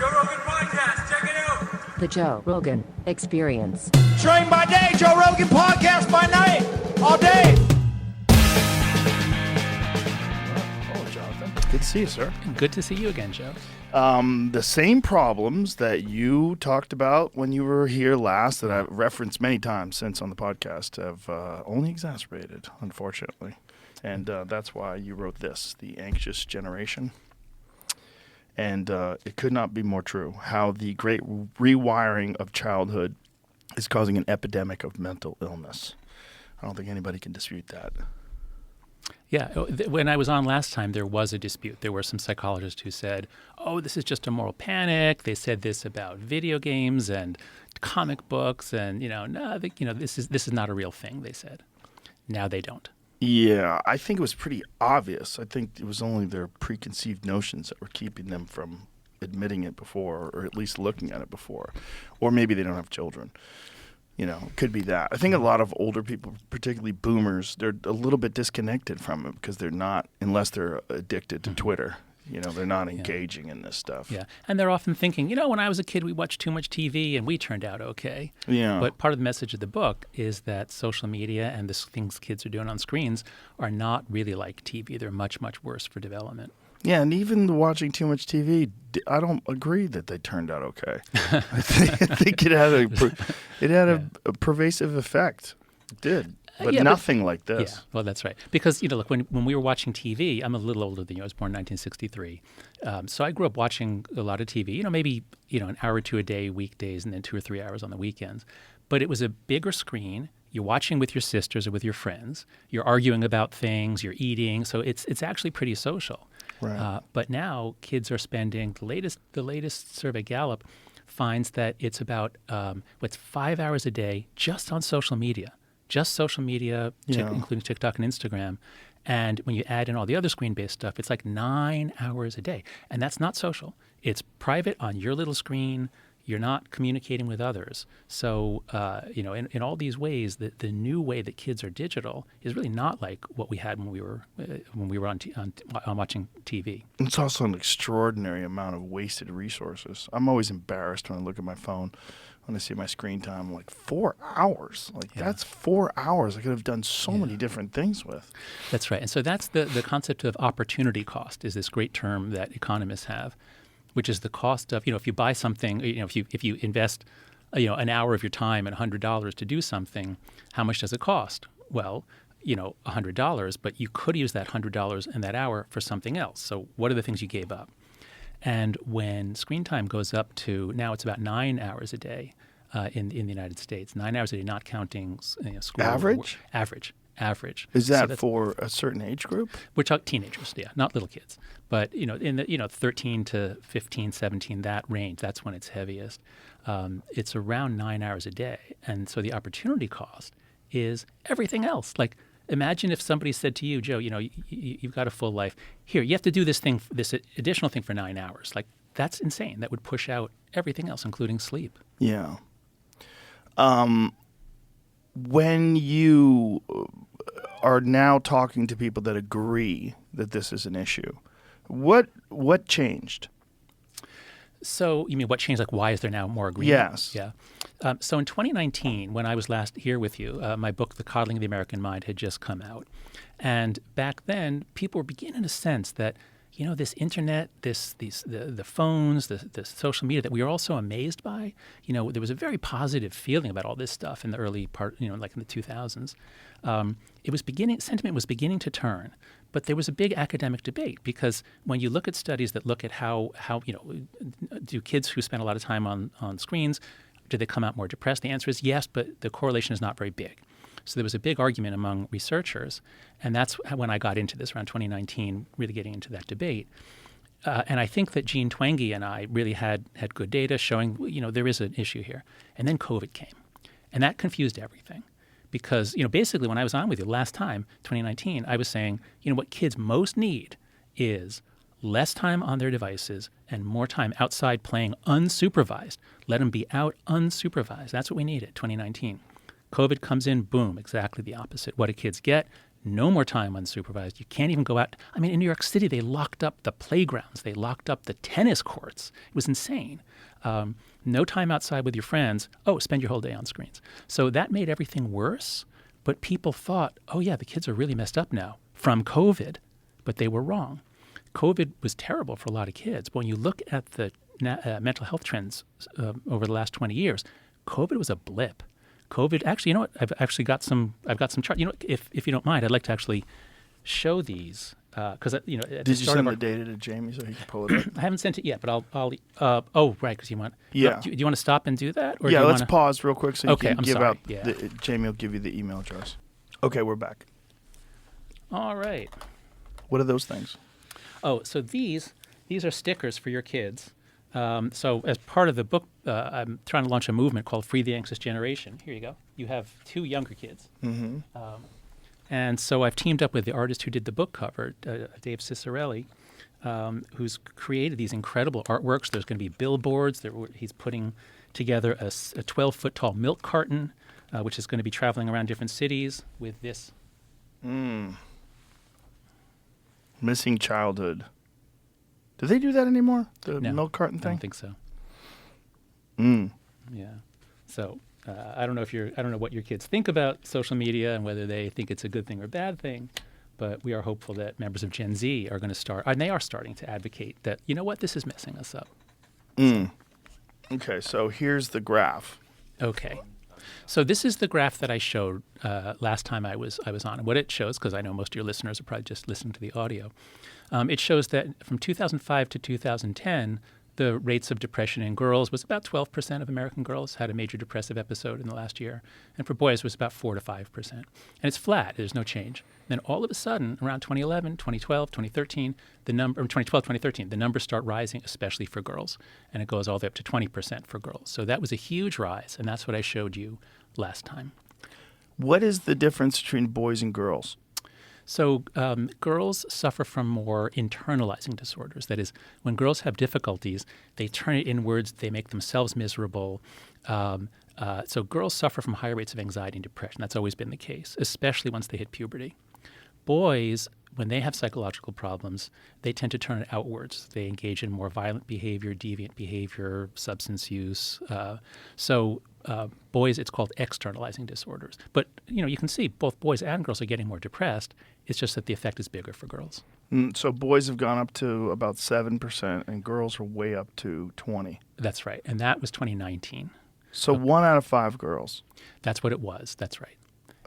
Joe Rogan Podcast. Check it out. The Joe Rogan Experience. Train by day, Joe Rogan Podcast by night, all day. Hello, Jonathan. Good to see you, sir. Good to see you again, Joe. The same problems that you talked about when you were here last, that I've referenced many times since on the podcast, have only exacerbated, unfortunately. And that's why you wrote this, The Anxious Generation. And it could not be more true, how the great rewiring of childhood is causing an epidemic of mental illness. I don't think anybody can dispute that. Yeah, when I was on last time, there was a dispute. There were some psychologists who said, oh, this is just a moral panic. They said this about video games and comic books, and, this is not a real thing, they said. Now they don't. Yeah, I think it was pretty obvious. I think it was only their preconceived notions that were keeping them from admitting it before, or at least looking at it before. Or maybe they don't have children. It could be that. I think a lot of older people, particularly boomers, they're a little bit disconnected from it because they're not, unless they're addicted to Twitter. They're not engaging in this stuff. Yeah, and they're often thinking, when I was a kid, we watched too much TV and we turned out okay. Yeah. But part of the message of the book is that social media and the things kids are doing on screens are not really like TV. They're much, much worse for development. Yeah, and even watching too much TV, I don't agree that they turned out okay. I think it had a pervasive effect. It did. But nothing like this. Yeah, well, that's right. Because, look, when we were watching TV, I'm a little older than you. I was born in 1963. So I grew up watching a lot of TV, maybe, an hour or two a day, weekdays, and then 2 or 3 hours on the weekends. But it was a bigger screen. You're watching with your sisters or with your friends. You're arguing about things. You're eating. So it's actually pretty social. Right. But now kids are spending, the latest survey, Gallup, finds that it's about 5 hours a day just on social media. Just social media, including TikTok and Instagram. And when you add in all the other screen-based stuff, it's like 9 hours a day. And that's not social. It's private on your little screen. You're not communicating with others. So, in all these ways, the new way that kids are digital is really not like what we had when we were on watching TV. It's also an extraordinary amount of wasted resources. I'm always embarrassed when I look at my phone. When I see my screen time, I'm like, 4 hours. That's 4 hours I could have done so many different things with. That's right. And so that's the concept of opportunity cost is this great term that economists have, which is the cost of, if you buy something, if you invest, an hour of your time and $100 to do something, how much does it cost? Well, $100, but you could use that $100 and that hour for something else. So what are the things you gave up? And when screen time goes up to, now it's about 9 hours a day in the United States, 9 hours a day, not counting school. Average? Average. Is that for a certain age group? We're talking teenagers, not little kids. But, in the 13 to 15, 17, that range, that's when it's heaviest. It's around 9 hours a day. And so the opportunity cost is everything else. Like, imagine if somebody said to you, Joe, you've got a full life. Here, you have to do this additional thing for 9 hours. Like, that's insane. That would push out everything else, including sleep. Yeah. When you are now talking to people that agree that this is an issue, what changed? So you mean what changed? Like, why is there now more agreement? Yes. Yeah. So in 2019, when I was last here with you, my book, The Coddling of the American Mind, had just come out. And back then, people were beginning to sense that, this internet, the phones, the social media that we are all so amazed by, there was a very positive feeling about all this stuff in the early part, like in the 2000s. Sentiment was beginning to turn. But there was a big academic debate because when you look at studies that look at how do kids who spend a lot of time on screens, do they come out more depressed? The answer is yes, but the correlation is not very big. So there was a big argument among researchers, and that's when I got into this around 2019, really getting into that debate. And I think that Jean Twenge and I really had good data showing, there is an issue here. And then COVID came, and that confused everything. Because, basically when I was on with you last time, 2019, I was saying, what kids most need is less time on their devices and more time outside playing unsupervised. Let them be out unsupervised. That's what we need at 2019. COVID comes in, boom, exactly the opposite. What do kids get? No more time unsupervised. You can't even go out. I mean, in New York City, they locked up the playgrounds. They locked up the tennis courts. It was insane. No time outside with your friends. Oh, spend your whole day on screens. So that made everything worse. But people thought, oh, yeah, the kids are really messed up now from COVID. But they were wrong. COVID was terrible for a lot of kids. But when you look at the mental health trends over the last 20 years, COVID was a blip. COVID, actually, you know what? I've got some charts. You know, if you don't mind, I'd like to actually show these because at Did you send the data to Jamie so he can pull it up? I haven't sent it yet, but I'll oh, right, because you want. Yeah. Do you want to stop and do that? Or Yeah, do you let's wanna... pause real quick so you can I'm give sorry. out. Yeah. Jamie will give you the email address. Okay, we're back. All right. What are those things? Oh, so these are stickers for your kids. So as part of the book, I'm trying to launch a movement called Free the Anxious Generation. Here you go. You have 2 younger kids. Mm-hmm. And so I've teamed up with the artist who did the book cover, Dave Cicerelli, who's created these incredible artworks. There's going to be billboards. He's putting together a 12-foot tall milk carton, which is going to be traveling around different cities with this. Missing childhood. Do they do that anymore? The No, milk carton thing? I don't think so. Mm. Yeah. So I don't know what your kids think about social media and whether they think it's a good thing or a bad thing, but we are hopeful that members of Gen Z are going to start, and they are starting to advocate that, you know what, this is messing us up. Okay, so here's the graph. Okay. So this is the graph that I showed last time I was on. And what it shows, because I know most of your listeners are probably just listening to the audio, it shows that from 2005 to 2010, the rates of depression in girls was about 12% of American girls had a major depressive episode in the last year. And for boys, it was about 4 to 5%. And it's flat. There's no change. Then all of a sudden, around 2011, 2012, 2013, 2013, the numbers start rising, especially for girls. And it goes all the way up to 20% for girls. So that was a huge rise. And that's what I showed you last time. What is the difference between boys and girls? So girls suffer from more internalizing disorders. That is, when girls have difficulties, they turn it inwards, they make themselves miserable. So girls suffer from higher rates of anxiety and depression. That's always been the case, especially once they hit puberty. Boys, when they have psychological problems, they tend to turn it outwards. They engage in more violent behavior, deviant behavior, substance use. Boys, it's called externalizing disorders. But, you can see both boys and girls are getting more depressed. It's just that the effect is bigger for girls. So boys have gone up to about 7% and girls are way up to 20%. That's right. And that was 2019. So 1 out of 5 girls. That's what it was. That's right.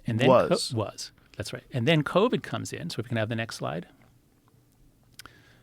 And then was. That's right. And then COVID comes in. So if we can have the next slide.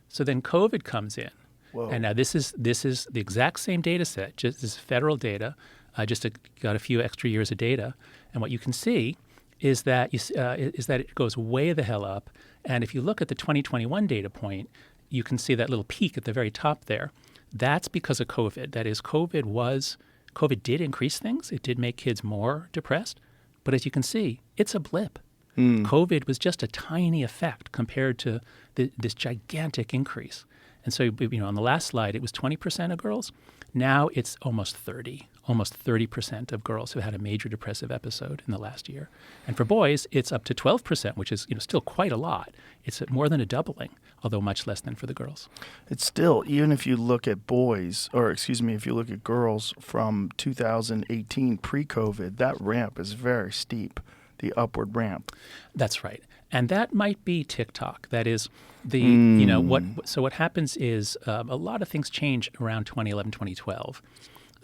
So then COVID comes in. Whoa. And now this is the exact same data set. Just this is federal data. I just got a few extra years of data. And what you can see is that it goes way the hell up. And if you look at the 2021 data point, you can see that little peak at the very top there. That's because of COVID. That is, COVID did increase things. It did make kids more depressed. But as you can see, it's a blip. COVID was just a tiny effect compared to this gigantic increase. And so, on the last slide, it was 20% of girls. Now it's almost 30% of girls who had a major depressive episode in the last year. And for boys, it's up to 12%, which is still quite a lot. It's more than a doubling, although much less than for the girls. It's still, even if you look at if you look at girls from 2018 pre-COVID, that ramp is very steep, the upward ramp. That's right. And that might be TikTok. That is so what happens is a lot of things change around 2011, 2012.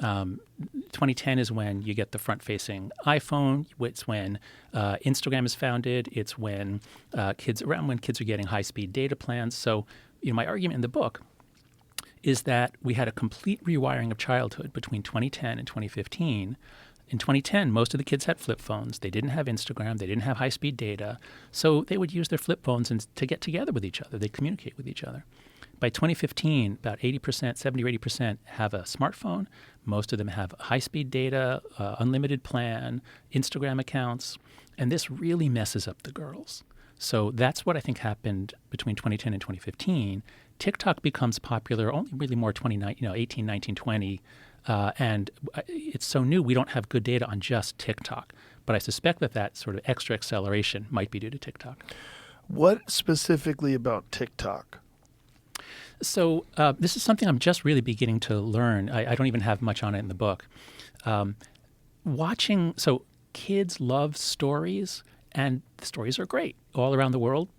2010 is when you get the front-facing iPhone. It's when Instagram is founded. It's when kids are getting high-speed data plans. So, my argument in the book is that we had a complete rewiring of childhood between 2010 and 2015. In 2010, most of the kids had flip phones. They didn't have Instagram. They didn't have high-speed data. So they would use their flip phones to get together with each other. They communicate with each other. By 2015, about 70 or 80% have a smartphone. Most of them have high-speed data, unlimited plan, Instagram accounts. And this really messes up the girls. So that's what I think happened between 2010 and 2015. TikTok becomes popular only really more 18, 19, 20. And it's so new, we don't have good data on just TikTok. But I suspect that sort of extra acceleration might be due to TikTok. What specifically about TikTok? So this is something I'm just really beginning to learn. I don't even have much on it in the book. So kids love stories, and the stories are great. All around the world,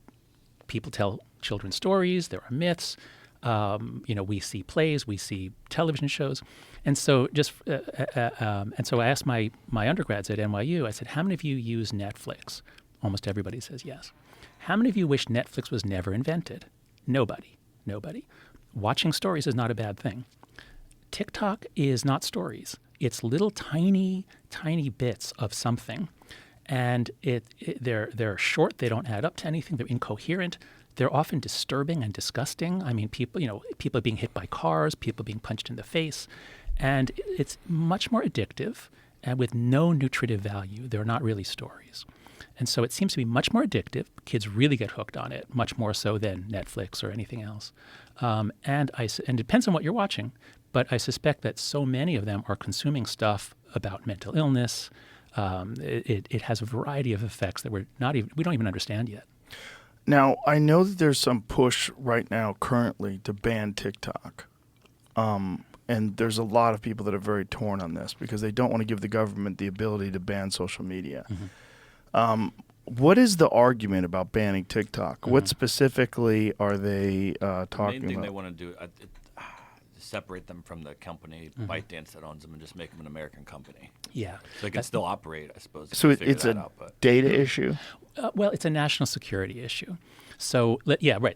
people tell children stories. There are myths. We see plays, we see television shows. And so I asked my undergrads at NYU, I said, how many of you use Netflix? Almost everybody says yes. How many of you wish Netflix was never invented? Nobody. Watching stories is not a bad thing. TikTok is not stories. It's little tiny bits of something. And they're short, they don't add up to anything, they're incoherent. They're often disturbing and disgusting. I mean, people are being hit by cars, people being punched in the face. And it's much more addictive and with no nutritive value. They're not really stories. And so it seems to be much more addictive. Kids really get hooked on it, much more so than Netflix or anything else. And it depends on what you're watching, but I suspect that so many of them are consuming stuff about mental illness. It has a variety of effects that we don't even understand yet. Now, I know that there's some push right now currently to ban TikTok. And there's a lot of people that are very torn on this because they don't want to give the government the ability to ban social media. Mm-hmm. What is the argument about banning TikTok? Mm-hmm. What specifically are they talking about? The main thing they want to do separate them from the company, ByteDance, that owns them, and just make them an American company. Yeah. So they can still operate, I suppose. So it's a data issue? Well, it's a national security issue. So,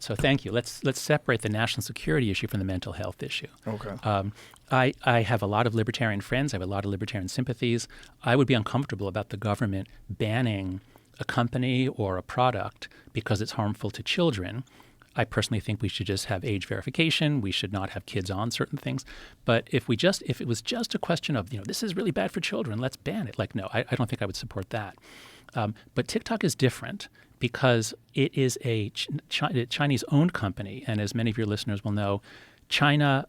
So thank you. Let's separate the national security issue from the mental health issue. Okay. I have a lot of libertarian friends. I have a lot of libertarian sympathies. I would be uncomfortable about the government banning a company or a product because it's harmful to children. I personally think we should just have age verification. We should not have kids on certain things. But if it was just a question of, this is really bad for children, let's ban it. No, I don't think I would support that. But TikTok is different because it is a Chinese-owned company. And as many of your listeners will know, China,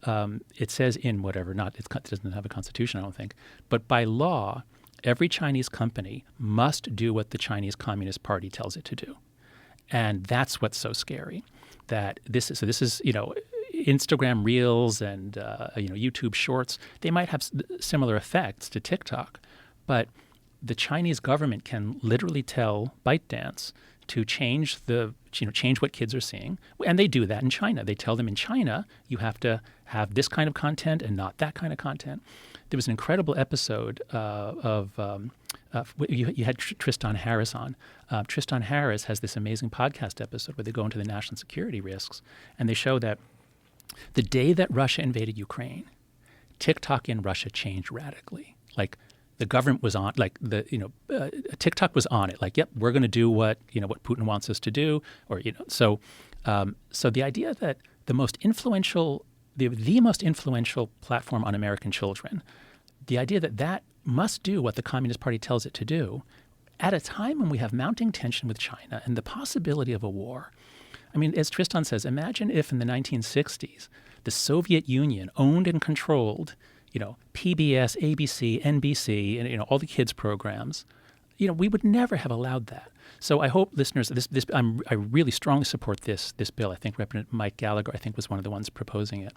it says in whatever, it doesn't have a constitution, I don't think. But by law, every Chinese company must do what the Chinese Communist Party tells it to do. And that's what's so scary. That this is Instagram Reels and YouTube Shorts. They might have similar effects to TikTok, but the Chinese government can literally tell ByteDance to change what kids are seeing, and they do that in China. They tell them in China you have to have this kind of content and not that kind of content. There was an incredible episode you had Tristan Harris on. Tristan Harris has this amazing podcast episode where they go into the national security risks, and they show that the day that Russia invaded Ukraine, TikTok in Russia changed radically. The government was on, TikTok was on it. Yep, we're going to do what Putin wants us to do, So the idea that the most influential platform on American children, the idea that must do what the Communist Party tells it to do, at a time when we have mounting tension with China and the possibility of a war. I mean, as Tristan says, imagine if in the 1960s the Soviet Union owned and controlled, PBS, ABC, NBC, and all the kids' programs. We would never have allowed that. So I hope listeners, I really strongly support this bill. I think Representative Mike Gallagher, was one of the ones proposing it.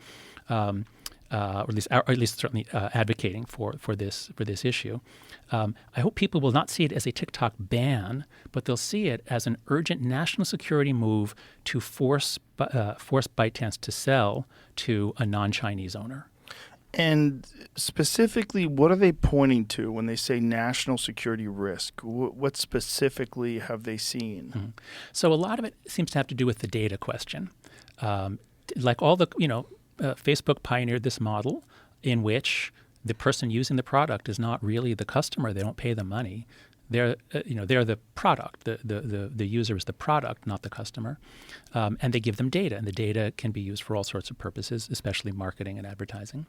Or at least certainly advocating for this issue. I hope people will not see it as a TikTok ban, but they'll see it as an urgent national security move to force ByteDance to sell to a non-Chinese owner. And specifically, what are they pointing to when they say national security risk? What specifically have they seen? Mm-hmm. So a lot of it seems to have to do with the data question. Facebook pioneered this model in which the person using the product is not really the customer. They don't pay the money. They're the product. The user is the product, not the customer. And they give them data, and the data can be used for all sorts of purposes, especially marketing and advertising.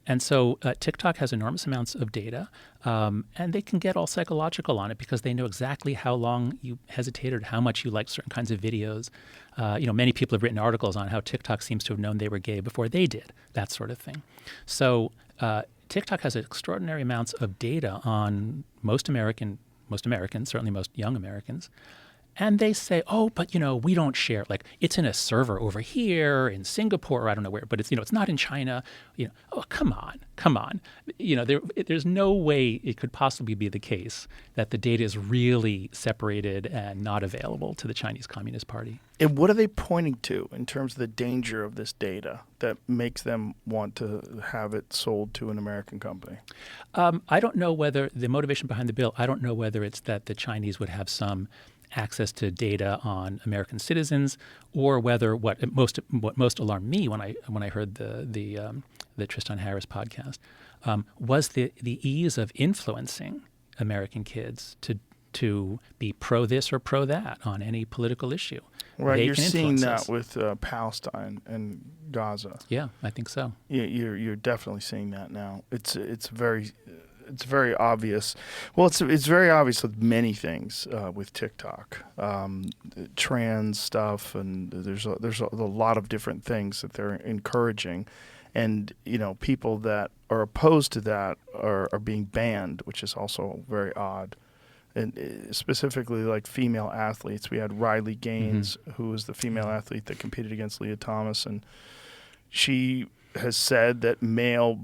And so TikTok has enormous amounts of data, and they can get all psychological on it because they know exactly how long you hesitated, how much you like certain kinds of videos. Many people have written articles on how TikTok seems to have known they were gay before they did, that sort of thing. So TikTok has extraordinary amounts of data on most American most Americans, certainly most young Americans. And they say, oh, but, we don't share. Like, it's in a server over here in Singapore, or I don't know where, but it's, it's not in China. Oh, come on. There's no way it could possibly be the case that the data is really separated and not available to the Chinese Communist Party. And what are they pointing to in terms of the danger of this data that makes them want to have it sold to an American company? I don't know whether the motivation behind the bill, I don't know whether it's that the Chinese would have some access to data on American citizens, or whether what most alarmed me when I heard the Tristan Harris podcast was the ease of influencing American kids to be pro this or pro that on any political issue. Right, you're seeing that us. with Palestine and Gaza. Yeah, I think so. You're definitely seeing that now. It's very obvious. Well, it's very obvious with many things with TikTok, trans stuff, and there's a lot of different things that they're encouraging, and people that are opposed to that are being banned, which is also very odd. And specifically, like female athletes, we had Riley Gaines, who was the female athlete that competed against Leah Thomas, and she has said that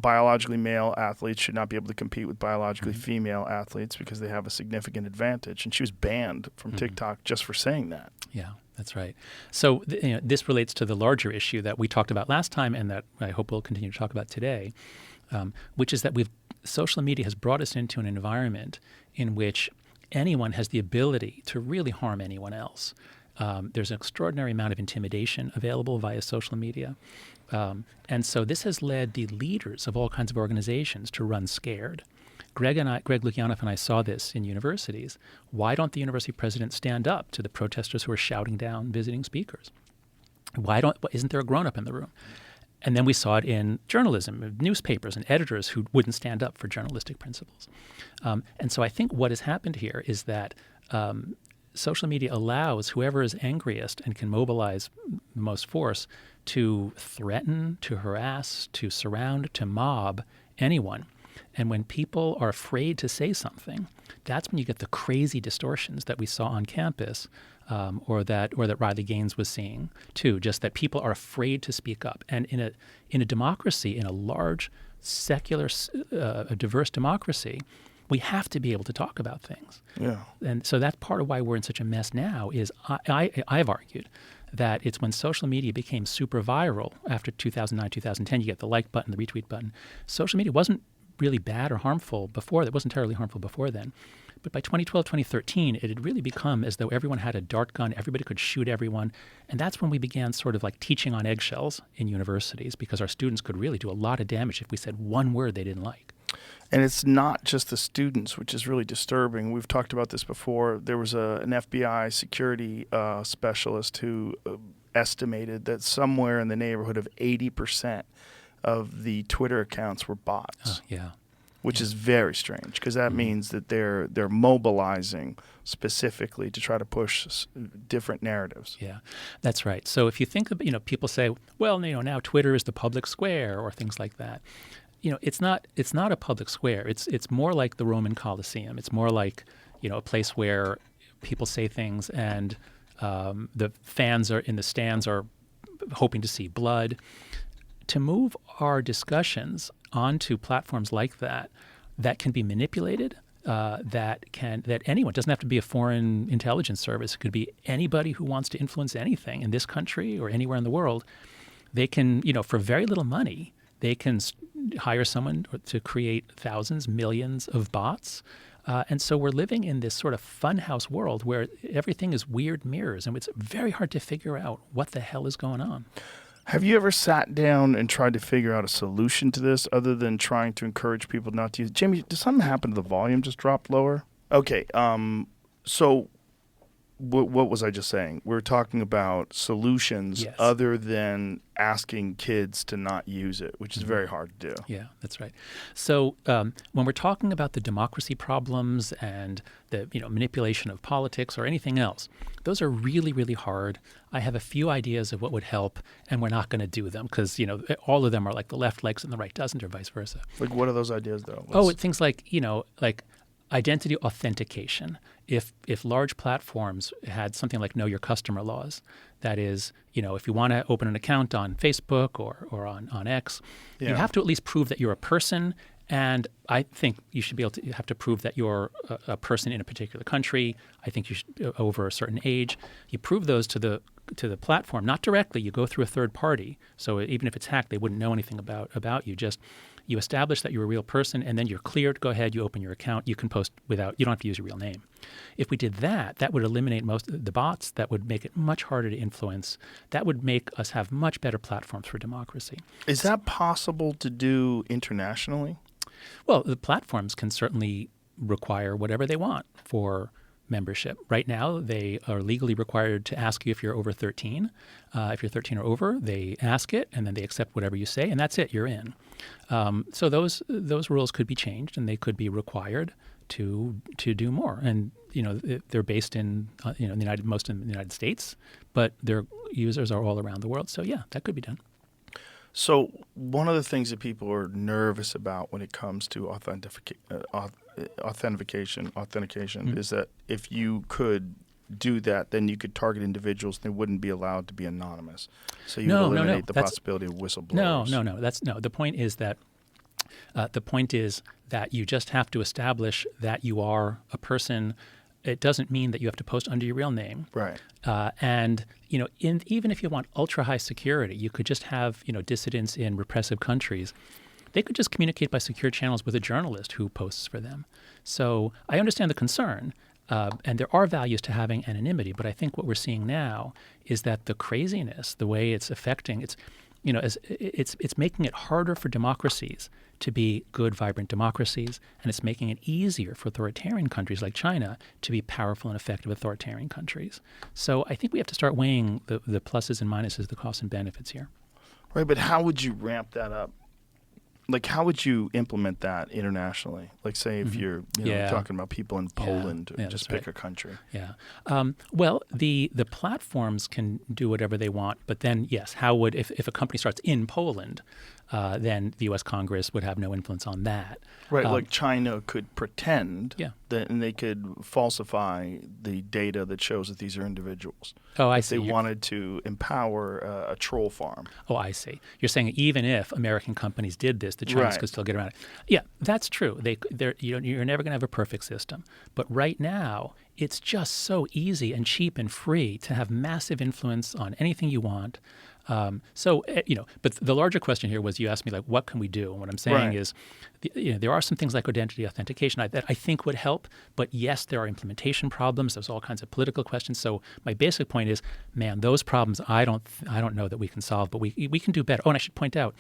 biologically male athletes should not be able to compete with biologically female athletes because they have a significant advantage. And she was banned from TikTok just for saying that. Yeah, that's right. So this relates to the larger issue that we talked about last time and that I hope we'll continue to talk about today, which is that social media has brought us into an environment in which anyone has the ability to really harm anyone else. There's an extraordinary amount of intimidation available via social media. And so this has led the leaders of all kinds of organizations to run scared. Greg Lukianoff and I saw this in universities. Why don't the university presidents stand up to the protesters who are shouting down visiting speakers? Isn't there a grown-up in the room? And then we saw it in journalism, newspapers and editors who wouldn't stand up for journalistic principles. And so I think what has happened here is that social media allows whoever is angriest and can mobilize the most force to threaten, to harass, to surround, to mob anyone. And when people are afraid to say something, that's when you get the crazy distortions that we saw on campus, or that Riley Gaines was seeing too. Just that people are afraid to speak up. And in a democracy, in a large, secular, a diverse democracy, we have to be able to talk about things. Yeah. And so that's part of why we're in such a mess now. Is I've argued that it's when social media became super viral after 2009, 2010. You get the like button, the retweet button. Social media wasn't really bad or harmful before. It wasn't terribly harmful before then. But by 2012, 2013, it had really become as though everyone had a dart gun. Everybody could shoot everyone. And that's when we began sort of like teaching on eggshells in universities, because our students could really do a lot of damage if we said one word they didn't like. And it's not just the students, which is really disturbing. We've talked about this before. There was an FBI security specialist who estimated that somewhere in the neighborhood of 80% of the Twitter accounts were bots. Which is very strange, because that means that they're mobilizing specifically to try to push different narratives. Yeah, that's right. So if you think of, people say, well, now Twitter is the public square or things like that. It's not a public square. It's more like the Roman Colosseum. It's more like, a place where people say things and the fans are in the stands are hoping to see blood. To move our discussions onto platforms like that can be manipulated, that anyone, doesn't have to be a foreign intelligence service. It could be anybody who wants to influence anything in this country or anywhere in the world. They can, for very little money, they can hire someone to create thousands, millions of bots. And so we're living in this sort of funhouse world where everything is weird mirrors, and it's very hard to figure out what the hell is going on. Have you ever sat down and tried to figure out a solution to this other than trying to encourage people not to use it? Jamie, did something happen to the volume? Just drop lower? Okay. So what was I just saying? We're talking about solutions other than asking kids to not use it, which is very hard to do. Yeah, that's right. So when we're talking about the democracy problems and the manipulation of politics or anything else, those are really, really hard. I have a few ideas of what would help, and we're not going to do them because all of them are like the left likes and the right doesn't, or vice versa. Like, what are those ideas though? Things like identity authentication. If large platforms had something like know your customer laws, that is, if you want to open an account on Facebook or on X, you have to at least prove that you're a person. And I think you should be able to have to prove that you're a person in a particular country. I think you should over a certain age. You prove those to the platform, not directly. You go through a third party. So even if it's hacked, they wouldn't know anything about you. Just you establish that you're a real person, and then you're cleared. Go ahead, you open your account. You can post you don't have to use your real name. If we did that, that would eliminate most of the bots. That would make it much harder to influence. That would make us have much better platforms for democracy. Is that possible to do internationally? Well, the platforms can certainly require whatever they want for membership. Right now, they are legally required to ask you if you're over 13. If you're 13 or over, they ask it, and then they accept whatever you say, and that's it. You're in. So those rules could be changed, and they could be required to do more. And they're based in most in the United States, but their users are all around the world. So yeah, that could be done. So one of the things that people are nervous about when it comes to authentication is that if you could do that, then you could target individuals and they wouldn't be allowed to be anonymous. So you would eliminate the possibility of whistleblowers. No. The point is that you just have to establish that you are a person. It doesn't mean that you have to post under your real name. Right. And even if you want ultra high security, you could just have dissidents in repressive countries. They could just communicate by secure channels with a journalist who posts for them. So I understand the concern, and there are values to having anonymity. But I think what we're seeing now is that the craziness, the way it's affecting, it's making it harder for democracies to be good, vibrant democracies, and it's making it easier for authoritarian countries like China to be powerful and effective authoritarian countries. So I think we have to start weighing the pluses and minuses, the costs and benefits here. Right, but how would you ramp that up? Like, how would you implement that internationally? Like, say, if you're talking about people in Poland, just pick a country. Yeah. Well, the platforms can do whatever they want, but then, yes, how would if a company starts in Poland, then the U.S. Congress would have no influence on that. Right, like China could pretend that, and they could falsify the data that shows that these are individuals. Oh, I if see. They wanted to empower a troll farm. Oh, I see. You're saying even if American companies did this, the Chinese could still get around it. Yeah, that's true. You're never going to have a perfect system. But right now, it's just so easy and cheap and free to have massive influence on anything you want. But the larger question here was, you asked me, like, what can we do? And what I'm saying is, there are some things like identity authentication that I think would help. But yes, there are implementation problems. There's all kinds of political questions. So my basic point is, man, those problems I don't know that we can solve, but we can do better. Oh, and I should point out,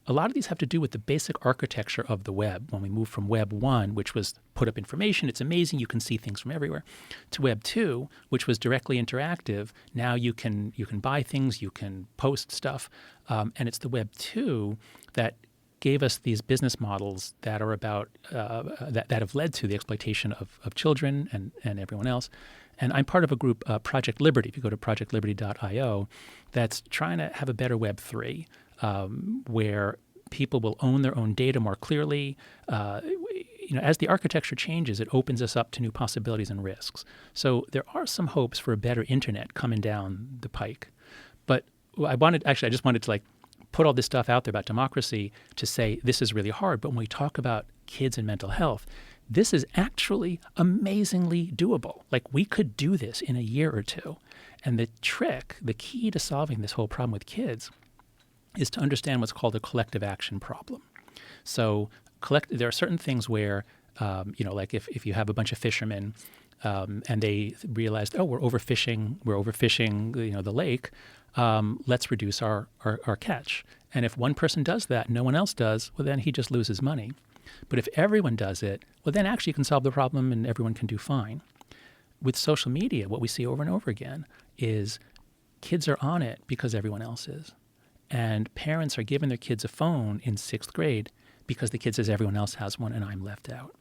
a lot of these have to do with the basic architecture of the web. When we moved from Web 1, which was put up information, it's amazing, you can see things from everywhere, to Web 2, which was directly interactive. Now you can buy things, you can post stuff, and it's the Web 2 that gave us these business models that are about that have led to the exploitation of children and everyone else. And I'm part of a group, Project Liberty. If you go to projectliberty.io, that's trying to have a better Web 3. Where people will own their own data more clearly. As the architecture changes, it opens us up to new possibilities and risks. So there are some hopes for a better internet coming down the pike. But I just wanted to put all this stuff out there about democracy to say this is really hard. But when we talk about kids and mental health, this is actually amazingly doable. Like, we could do this in a year or two. And the key to solving this whole problem with kids is to understand what's called a collective action problem. So there are certain things where, like if you have a bunch of fishermen and they realized, we're overfishing the lake, let's reduce our catch. And if one person does that, no one else does, well, then he just loses money. But if everyone does it, well, then actually you can solve the problem and everyone can do fine. With social media, what we see over and over again is kids are on it because everyone else is. And parents are giving their kids a phone in 6th grade because the kid says everyone else has one and I'm left out.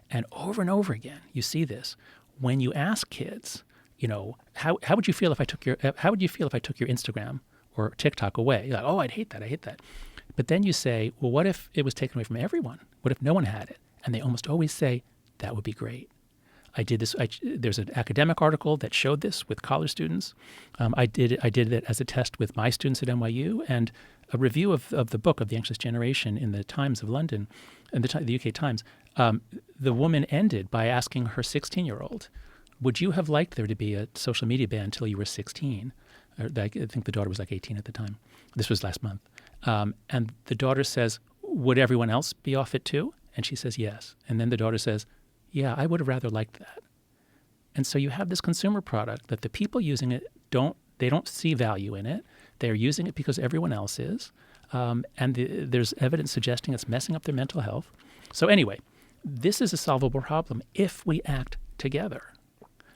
And over again, you see this. When you ask kids, how would you feel if I took your Instagram or TikTok away? You're like, oh, I'd hate that. But then you say, well, what if it was taken away from everyone? What if no one had it? And they almost always say, that would be great. I did this. There's an academic article that showed this with college students. I did it as a test with my students at NYU, and a review of the book of The Anxious Generation in the Times of London, and the UK Times. The woman ended by asking her 16-year-old, "Would you have liked there to be a social media ban until you were 16?" I think the daughter was like 18 at the time. This was last month, and the daughter says, "Would everyone else be off it too?" And she says, "Yes." And then the daughter says, "Yeah, I would have rather liked that." And so you have this consumer product that the people using it don't see value in it. They're using it because everyone else is. And there's evidence suggesting it's messing up their mental health. So anyway, this is a solvable problem if we act together.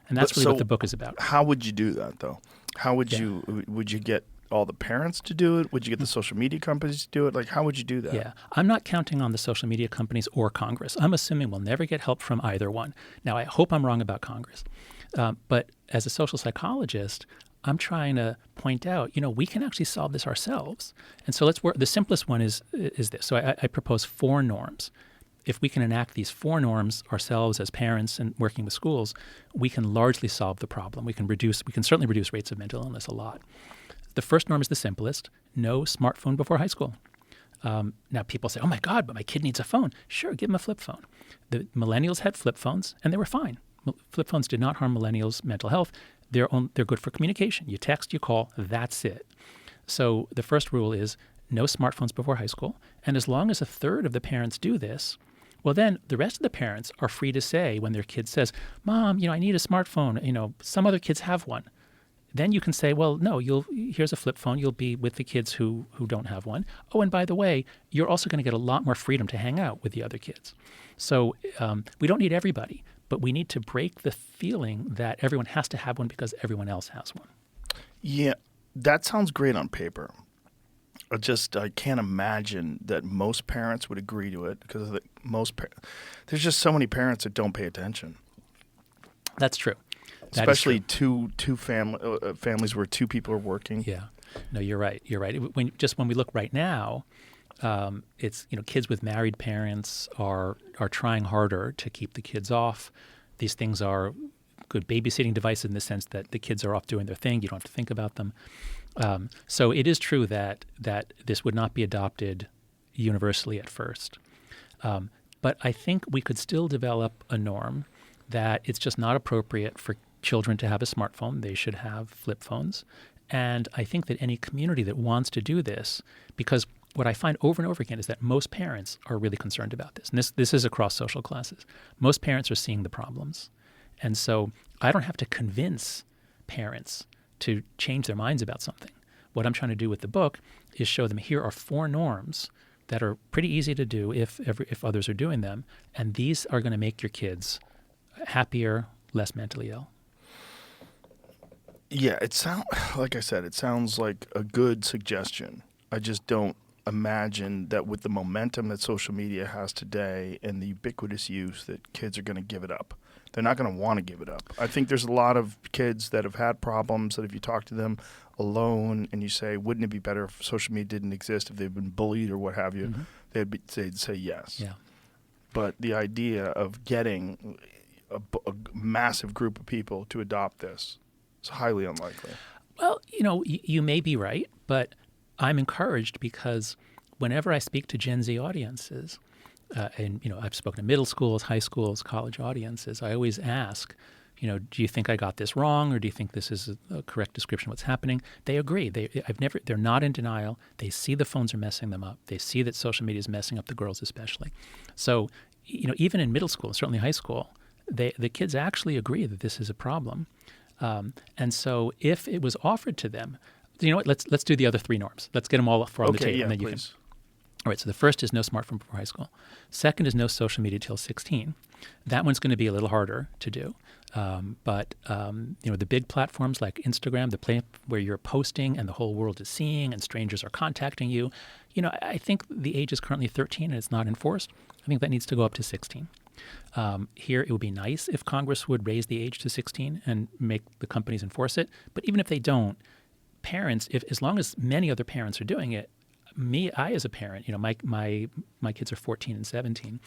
And that's really what the book is about. How would you do that, though? How would you get all the parents to do it? Would you get the social media companies to do it? Like, how would you do that? Yeah. I'm not counting on the social media companies or Congress. I'm assuming we'll never get help from either one. Now, I hope I'm wrong about Congress. But as a social psychologist, I'm trying to point out, we can actually solve this ourselves. And so let's work. The simplest one is this. So I propose 4 norms. If we can enact these 4 norms ourselves as parents and working with schools, we can largely solve the problem. We can certainly reduce rates of mental illness a lot. The first norm is the simplest: no smartphone before high school. Now people say, "Oh my God, but my kid needs a phone." Sure, give him a flip phone. The millennials had flip phones, and they were fine. Flip phones did not harm millennials' mental health. They're good for communication. You text, you call, that's it. So the first rule is no smartphones before high school. And as long as a third of the parents do this, well, then the rest of the parents are free to say when their kid says, "Mom, I need a smartphone. Some other kids have one." Then you can say, "Well, no, here's a flip phone. You'll be with the kids who don't have one. Oh, and by the way, you're also going to get a lot more freedom to hang out with the other kids." So we don't need everybody, but we need to break the feeling that everyone has to have one because everyone else has one. Yeah, that sounds great on paper. I can't imagine that most parents would agree to it because there's just so many parents that don't pay attention. That's true. Especially two families where 2 people are working. Yeah, no, you're right. You're right. When we look right now, it's kids with married parents are trying harder to keep the kids off. These things are good babysitting devices in the sense that the kids are off doing their thing. You don't have to think about them. So it is true that this would not be adopted universally at first. But I think we could still develop a norm that it's just not appropriate for children to have a smartphone. They should have flip phones. And I think that any community that wants to do this, because what I find over and over again is that most parents are really concerned about this. And this is across social classes. Most parents are seeing the problems. And so I don't have to convince parents to change their minds about something. What I'm trying to do with the book is show them here are 4 norms that are pretty easy to do if others are doing them. And these are going to make your kids happier, less mentally ill. Yeah, like I said, it sounds like a good suggestion. I just don't imagine that with the momentum that social media has today and the ubiquitous use that kids are going to give it up. They're not going to want to give it up. I think there's a lot of kids that have had problems that if you talk to them alone and you say, wouldn't it be better if social media didn't exist, if they've been bullied or what have you, they'd say yes. Yeah. But the idea of getting a massive group of people to adopt this is highly unlikely. Well, you may be right, but I'm encouraged because whenever I speak to Gen Z audiences, and I've spoken to middle schools, high schools, college audiences, I always ask, do you think I got this wrong, or do you think this is a correct description of what's happening? They agree. They're not in denial. They see the phones are messing them up. They see that social media is messing up the girls especially. So, even in middle school, certainly high school, the kids actually agree that this is a problem. And so if it was offered to them, let's do the other 3 norms. Let's get them all on the table. Yeah, and then you please. All right, so the first is no smartphone before high school. Second is no social media till 16. That one's going to be a little harder to do. But the big platforms like Instagram, the place where you're posting and the whole world is seeing and strangers are contacting you, I think the age is currently 13 and it's not enforced. I think that needs to go up to 16. Here, it would be nice if Congress would raise the age to 16 and make the companies enforce it. But even if they don't, parents, as long as many other parents are doing it, I as a parent, my kids are 14 and 17.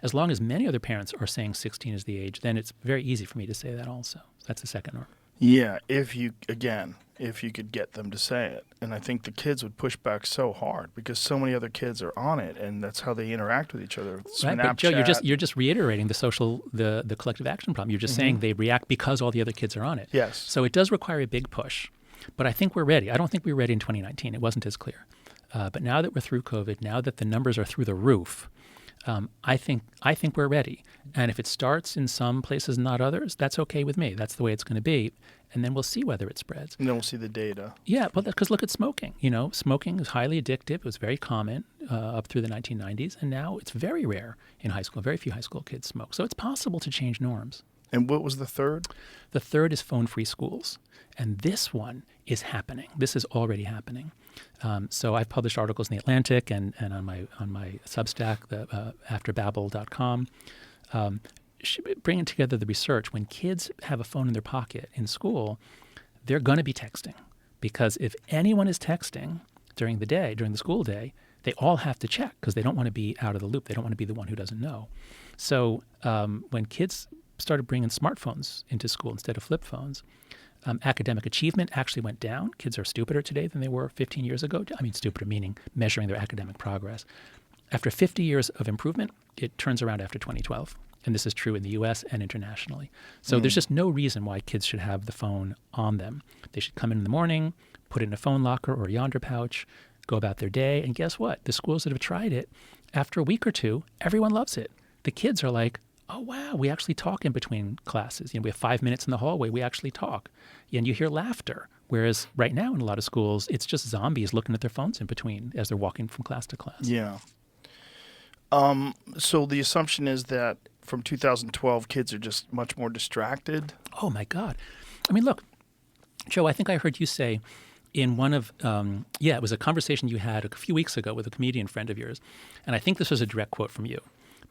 As long as many other parents are saying 16 is the age, then it's very easy for me to say that also. That's the second norm. Yeah, if you could get them to say it. And I think the kids would push back so hard because so many other kids are on it, and that's how they interact with each other. Right, but Joe, you're just reiterating the collective action problem. You're just saying they react because all the other kids are on it. Yes. So it does require a big push. But I think we're ready. I don't think we were ready in 2019. It wasn't as clear. But now that we're through COVID, now that the numbers are through the roof, I think we're ready. And if it starts in some places and not others, that's okay with me. That's the way it's going to be. And then we'll see whether it spreads. And then we'll see the data. Yeah, well, because look at smoking. Smoking is highly addictive. It was very common up through the 1990s. And now it's very rare in high school. Very few high school kids smoke. So it's possible to change norms. And what was the third? The third is phone-free schools. And this one is happening. This is already happening. So I've published articles in The Atlantic and on my Substack, afterbabble.com, bringing together the research. When kids have a phone in their pocket in school, they're going to be texting. Because if anyone is texting during the school day, they all have to check because they don't want to be out of the loop. They don't want to be the one who doesn't know. So when kids started bringing smartphones into school instead of flip phones, academic achievement actually went down. Kids are stupider today than they were 15 years ago. I mean, stupider meaning measuring their academic progress. After 50 years of improvement, it turns around after 2012. And this is true in the U.S. and internationally. So there's just no reason why kids should have the phone on them. They should come in the morning, put it in a phone locker or a yonder pouch, go about their day. And guess what? The schools that have tried it, after a week or two, everyone loves it. The kids are like, oh, wow, we actually talk in between classes. We have 5 minutes in the hallway. We actually talk. And you hear laughter. Whereas right now in a lot of schools, it's just zombies looking at their phones in between as they're walking from class to class. Yeah. So the assumption is that from 2012, kids are just much more distracted. Oh, my God. I mean, look, Joe, I think I heard you say in one of, it was a conversation you had a few weeks ago with a comedian friend of yours. And I think this was a direct quote from you.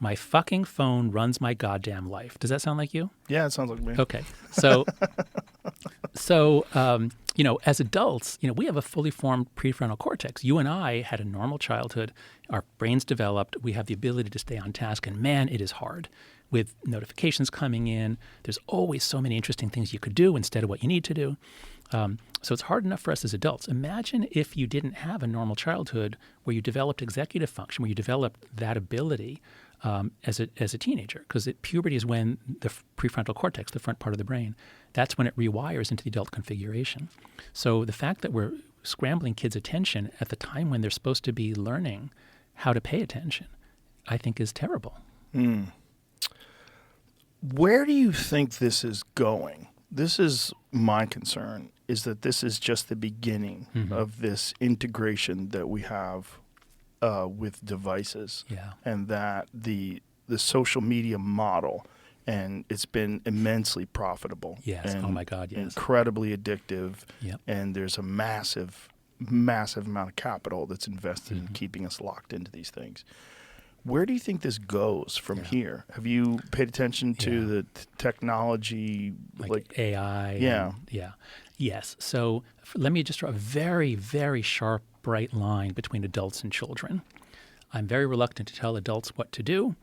My fucking phone runs my goddamn life. Does that sound like you? Yeah, it sounds like me. Okay. So, as adults, we have a fully formed prefrontal cortex. You and I had a normal childhood. Our brains developed. We have the ability to stay on task. And man, it is hard. With notifications coming in, there's always so many interesting things you could do instead of what you need to do. So it's hard enough for us as adults. Imagine if you didn't have a normal childhood where you developed executive function, where you developed that ability as a teenager, because puberty is when the prefrontal cortex, the front part of the brain, that's when it rewires into the adult configuration. So the fact that we're scrambling kids' attention at the time when they're supposed to be learning how to pay attention, I think is terrible. Where do you think this is going? This is my concern, is that this is just the beginning of this integration that we have with devices, and that the social media model, and it's been immensely profitable. Yes. And oh my God. Yes. Incredibly addictive. Yep. And there's a massive amount of capital that's invested in keeping us locked into these things. Where do you think this goes from here? Have you paid attention to the technology, like AI? Yeah. Yes. So let me just draw a very, very sharp, bright line between adults and children. I'm very reluctant to tell adults what to do.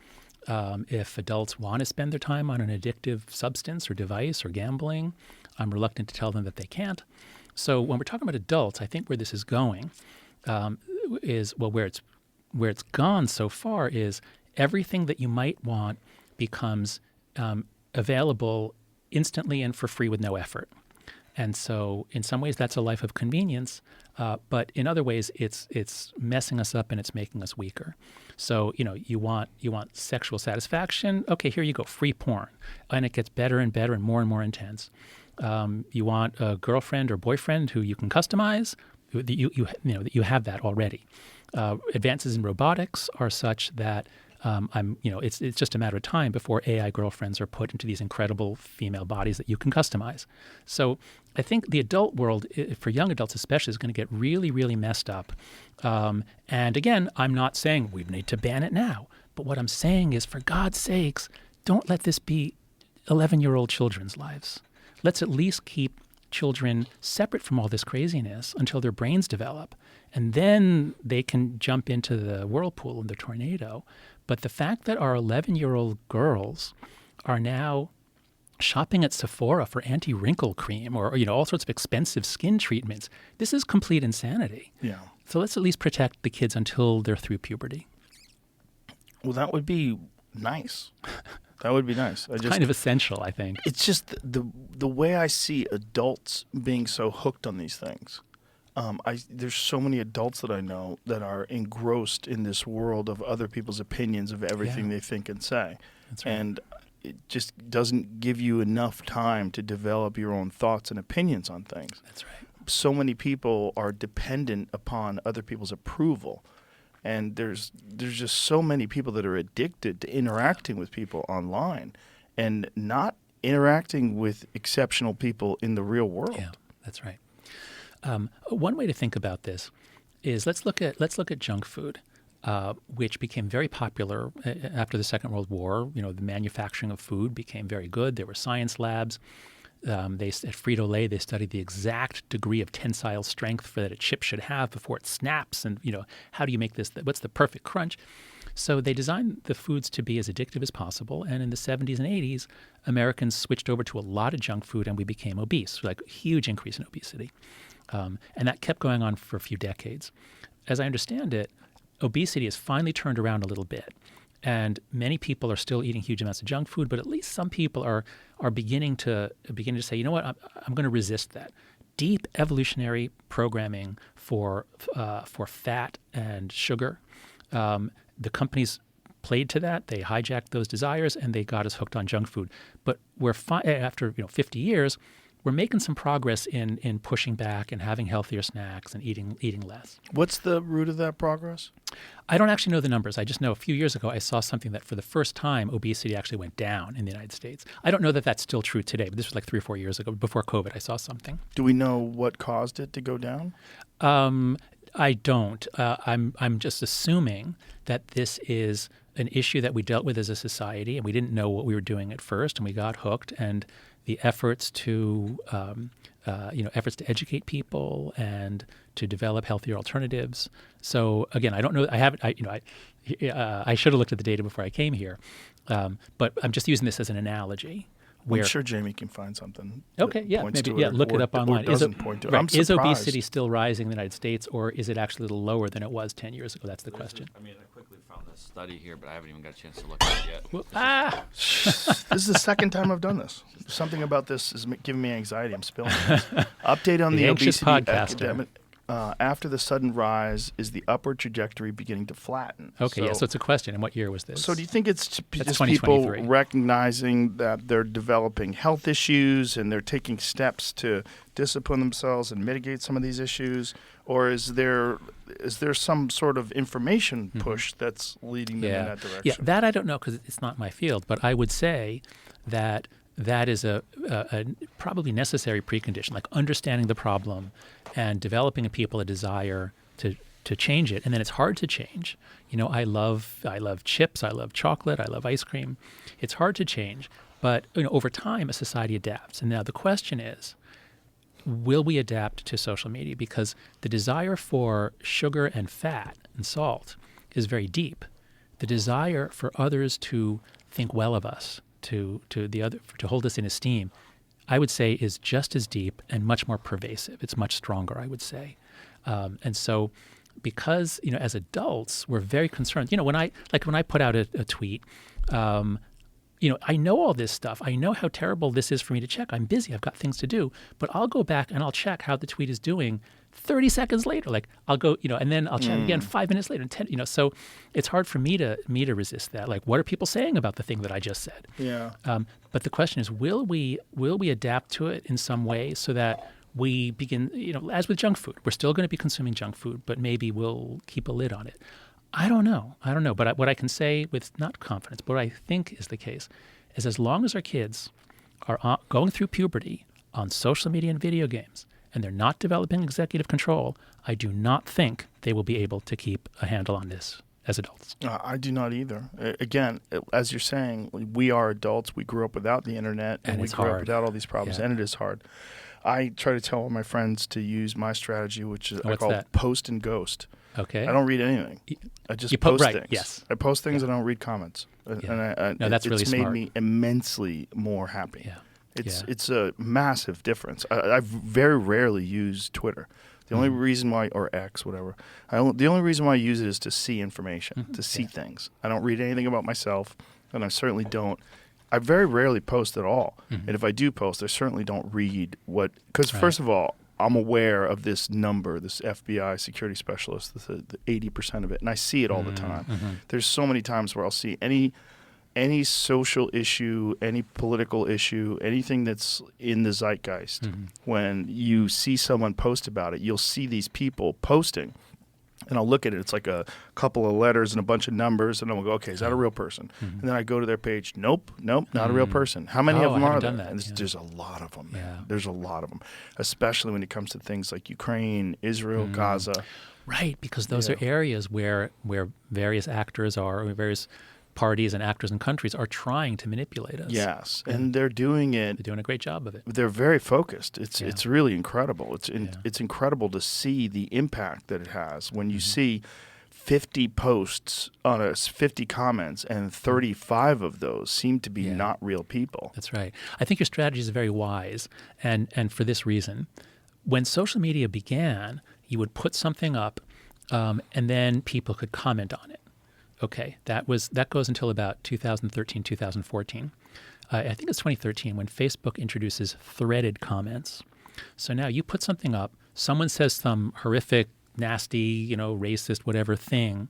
If adults want to spend their time on an addictive substance or device or gambling, I'm reluctant to tell them that they can't. So when we're talking about adults, I think where this is going is, where it's gone so far is everything that you might want becomes available instantly and for free with no effort. And so in some ways that's a life of convenience, but in other ways it's messing us up and it's making us weaker. So, you want sexual satisfaction. Okay, here you go, free porn. And it gets better and better and more intense. You want a girlfriend or boyfriend who you can customize. You have that already. Advances in robotics are such that it's just a matter of time before AI girlfriends are put into these incredible female bodies that you can customize. So I think the adult world, for young adults especially, is going to get really, really messed up. And again, I'm not saying we need to ban it now. But what I'm saying is, for God's sakes, don't let this be 11-year-old children's lives. Let's at least keep children separate from all this craziness until their brains develop. And then they can jump into the whirlpool and the tornado. But the fact that our 11-year-old girls are now shopping at Sephora for anti-wrinkle cream or all sorts of expensive skin treatments, this is complete insanity. Yeah. So let's at least protect the kids until they're through puberty. Well, that would be nice. That would be nice. Kind of essential, I think. It's just the way I see adults being so hooked on these things. There's so many adults that I know that are engrossed in this world of other people's opinions of everything they think and say. That's right. And it just doesn't give you enough time to develop your own thoughts and opinions on things. That's right. So many people are dependent upon other people's approval. And there's just so many people that are addicted to interacting with people online and not interacting with exceptional people in the real world. Yeah, that's right. One way to think about this is let's look at junk food, which became very popular after the Second World War. The manufacturing of food became very good. There were science labs. At Frito-Lay, they studied the exact degree of tensile strength that a chip should have before it snaps, and how do you make this? What's the perfect crunch? So they designed the foods to be as addictive as possible. And in the 70s and 80s, Americans switched over to a lot of junk food, and we became obese, like a huge increase in obesity. And that kept going on for a few decades. As I understand it, obesity has finally turned around a little bit. And many people are still eating huge amounts of junk food, but at least some people are beginning to say, you know what, I'm going to resist that. Deep evolutionary programming for fat and sugar. The companies played to that. They hijacked those desires, and they got us hooked on junk food. But after 50 years, we're making some progress in pushing back and having healthier snacks and eating less. What's the root of that progress? I don't actually know the numbers. I just know a few years ago I saw something that for the first time obesity actually went down in the United States. I don't know that that's still true today, but this was like 3 or 4 years ago. Before COVID, I saw something. Do we know what caused it to go down? I don't. I'm just assuming that this is an issue that we dealt with as a society, and we didn't know what we were doing at first, and we got hooked. And the efforts to educate people and to develop healthier alternatives. So again, I don't know. I should have looked at the data before I came here, but I'm just using this as an analogy. I'm sure Jamie can find something. Okay, yeah, maybe, look it up online. Is obesity still rising in the United States, or is it actually a little lower than it was 10 years ago? That's the question. I quickly found this study here, but I haven't even got a chance to look at it yet. This is the second time I've done this. Something about this is giving me anxiety. I'm spilling this. Update on the anxious obesity podcaster. epidemic. After the sudden rise, is the upward trajectory beginning to flatten? Okay, so it's a question. And what year was this? So do you think it's just 2023. people recognizing that they're developing health issues and they're taking steps to discipline themselves and mitigate some of these issues? Or is there some sort of information push that's leading them in that direction? Yeah, that I don't know because it's not my field. But I would say that is a probably necessary precondition, like understanding the problem and developing in people a desire to change it. And then it's hard to change. I love chips, I love chocolate, I love ice cream. It's hard to change. But over time, a society adapts. And now the question is, will we adapt to social media? Because the desire for sugar and fat and salt is very deep. The desire for others to think well of us, to hold us in esteem, I would say is just as deep and much more pervasive. It's much stronger, I would say. And so because, as adults, we're very concerned. When I put out a tweet, I know all this stuff. I know how terrible this is for me to check. I'm busy. I've got things to do. But I'll go back and I'll check how the tweet is doing 30 seconds later. Like I'll go, and then I'll check again 5 minutes later. And 10, so it's hard for me to resist that. Like, what are people saying about the thing that I just said? Yeah. But the question is, will we adapt to it in some way so that we begin, as with junk food, we're still going to be consuming junk food, but maybe we'll keep a lid on it. I don't know. But what I can say with not confidence, but what I think is the case, is as long as our kids are going through puberty on social media and video games, and they're not developing executive control, I do not think they will be able to keep a handle on this as adults. I do not either. Again, as you're saying, we are adults. We grew up without the internet, and we grew up without all these problems, and it is hard. I try to tell all my friends to use my strategy, which is I What's call that? post and ghost. Okay. I don't read anything. I just you post right, things. Yes. I post things. I don't read comments. Yeah. And No, that's really it's made smart. me immensely more happy. Yeah. It's a massive difference. I very rarely use Twitter. The only reason why, or X, whatever, the only reason why I use it is to see information, to see things. I don't read anything about myself, and I certainly don't. I very rarely post at all. And if I do post, I certainly don't read what, because first of all, I'm aware of this number, this FBI security specialist, the 80% of it, and I see it all the time. There's so many times where I'll see any social issue, any political issue, anything that's in the zeitgeist. When you see someone post about it, you'll see these people posting. And I'll look at it. It's like a couple of letters and a bunch of numbers. And I'll go, okay, is that a real person? And then I go to their page. Nope, not a real person. How many of them are there? And there's a lot of them, man. Yeah. There's a lot of them, especially when it comes to things like Ukraine, Israel, Gaza. Right, because those are areas where various actors or various parties and actors and countries are trying to manipulate us. Yes, and they're doing it. They're doing a great job of it. They're very focused. It's really incredible. It's incredible to see the impact that it has when you see 50 posts on 50 comments and 35 of those seem to be not real people. That's right. I think your strategy is very wise, and for this reason. When social media began, you would put something up, and then people could comment on it. Okay, that goes until about 2013, 2014. I think it's 2013 when Facebook introduces threaded comments. So now you put something up, someone says some horrific, nasty, racist, whatever thing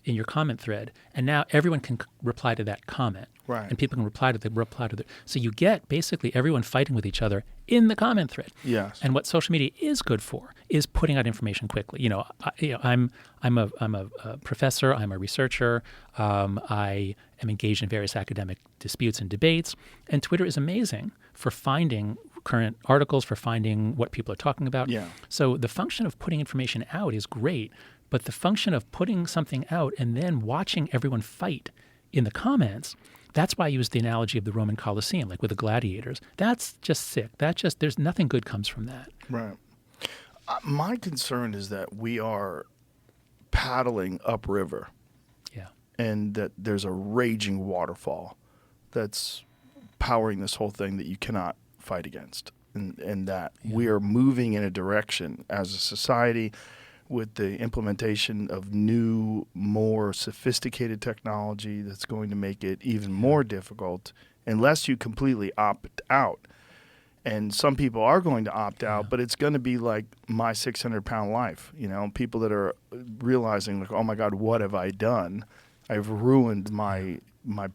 in your comment thread, and now everyone can reply to that comment. Right. And people can reply to the. So you get basically everyone fighting with each other in the comment thread. Yes. And what social media is good for is putting out information quickly. I'm a professor. I'm a researcher. I am engaged in various academic disputes and debates. And Twitter is amazing for finding current articles, for finding what people are talking about. Yeah. So the function of putting information out is great, but the function of putting something out and then watching everyone fight in the comments. That's why I use the analogy of the Roman Colosseum, like with the gladiators. That's just sick. There's nothing good comes from that. Right. My concern is that we are paddling upriver. Yeah. And that there's a raging waterfall that's powering this whole thing that you cannot fight against. And that we are moving in a direction as a society with the implementation of new, more sophisticated technology that's going to make it even more difficult unless you completely opt out. And some people are going to opt out, but it's going to be like my 600-pound life. People that are realizing, like, oh, my God, what have I done? I've ruined my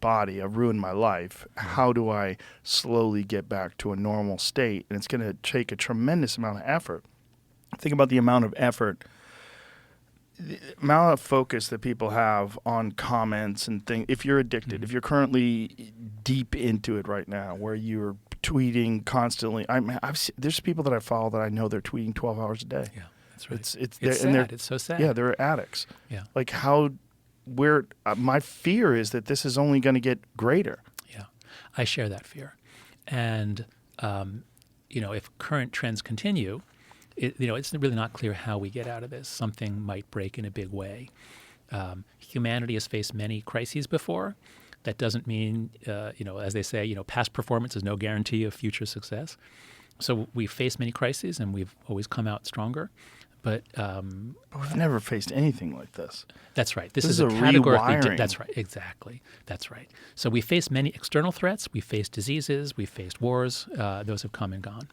body. I've ruined my life. How do I slowly get back to a normal state? And it's going to take a tremendous amount of effort. Think about the amount of effort, the amount of focus that people have on comments and things. If you're addicted, if you're currently deep into it right now, where you're tweeting constantly, there's people that I follow that I know they're tweeting 12 hours a day. Yeah, that's right. It's sad. It's so sad. Yeah, they're addicts. Yeah. Like my fear is that this is only going to get greater. Yeah, I share that fear, and if current trends continue, it's really not clear how we get out of this. Something might break in a big way. Humanity has faced many crises before. That doesn't mean, as they say, past performance is no guarantee of future success. So we've faced many crises, and we've always come out stronger. But we've never faced anything like this. That's right. This is a categorically rewiring. That's right. Exactly. That's right. So we faced many external threats. We faced diseases. We faced wars. Those have come and gone.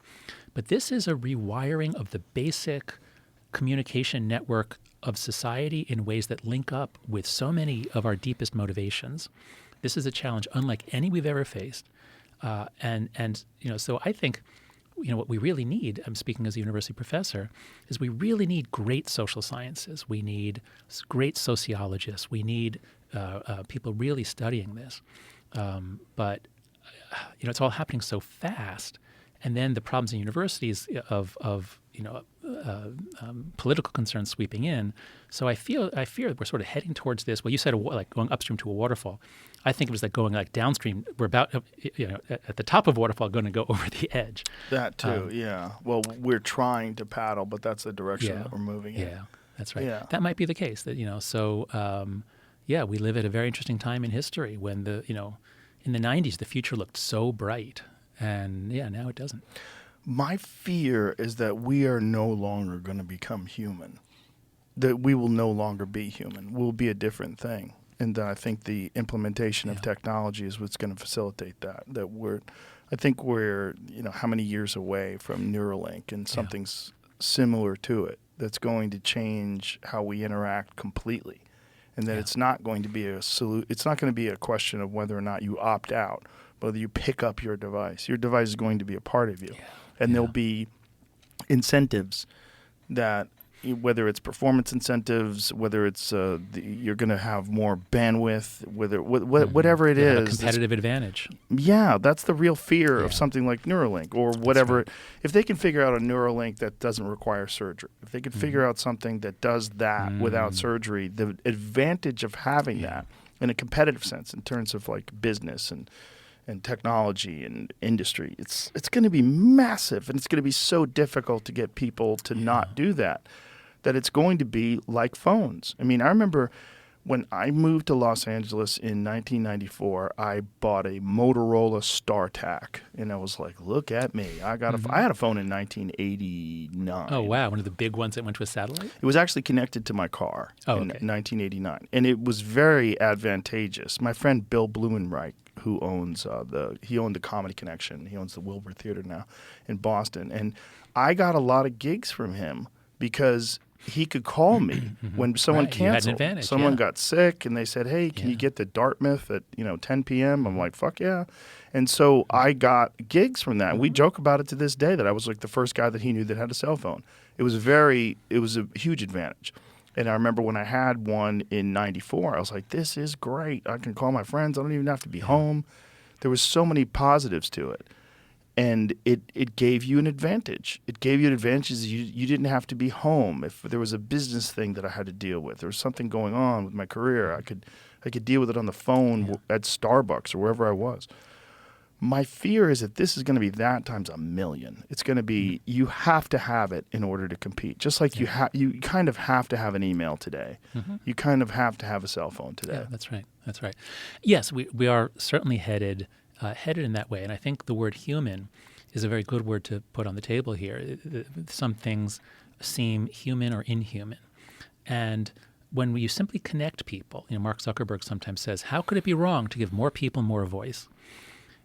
But this is a rewiring of the basic communication network of society in ways that link up with so many of our deepest motivations. This is a challenge unlike any we've ever faced. So I think what we really need, I'm speaking as a university professor, is we really need great social sciences. We need great sociologists. We need people really studying this. But it's all happening so fast. And then the problems in universities of political concerns sweeping in. So I fear we're sort of heading towards this. Well, you said like going upstream to a waterfall. I think it was like going like downstream. We're about at the top of a waterfall, going to go over the edge. That too, yeah. Well, we're trying to paddle, but that's the direction that we're moving in. Yeah, that's right. Yeah. That might be the case. That we live at a very interesting time in history when in the 90s the future looked so bright, and now it doesn't. My fear is that we are no longer going to become human. That we will no longer be human. We'll be a different thing. And I think the implementation of technology is what's going to facilitate that. I think we're how many years away from Neuralink and something's similar to it that's going to change how we interact completely. And that it's not going to be it's not going to be a question of whether or not you opt out, whether you pick up your device. Your device is going to be a part of you. And there'll be incentives that, whether it's performance incentives, whether it's you're going to have more bandwidth, whatever it is. A competitive advantage. Yeah, that's the real fear of something like Neuralink or whatever. Right. If they can figure out a Neuralink that doesn't require surgery, if they can figure out something that does that without surgery, the advantage of having that in a competitive sense in terms of like business and technology and industry, it's going to be massive, and it's going to be so difficult to get people to not do that it's going to be like phones. I mean, I remember when I moved to Los Angeles in 1994, I bought a Motorola StarTAC, and I was like, look at me. I had a phone in 1989. Oh, wow. One of the big ones that went to a satellite? It was actually connected to my car in 1989, and it was very advantageous. My friend Bill Blumenreich, who owns he owned the Comedy Connection. He owns the Wilbur Theater now in Boston. And I got a lot of gigs from him because he could call me when someone canceled. Someone got sick, and they said, hey, can you get to Dartmouth at 10 p.m.? I'm like, fuck yeah. And so I got gigs from that. And we joke about it to this day that I was like the first guy that he knew that had a cell phone. It was a huge advantage. And I remember when I had one in 94, I was like, this is great. I can call my friends. I don't even have to be home. There was so many positives to it. And it gave you an advantage. It gave you an advantage. You didn't have to be home. If there was a business thing that I had to deal with, there was something going on with my career, I could deal with it on the phone at Starbucks or wherever I was. My fear is that this is going to be that times a million. It's going to be you have to have it in order to compete. Just like you kind of have to have an email today. You kind of have to have a cell phone today. Yeah, that's right. That's right. Yes, we are certainly headed in that way. And I think the word human is a very good word to put on the table here. Some things seem human or inhuman. And when you simply connect people, Mark Zuckerberg sometimes says, how could it be wrong to give more people more voice?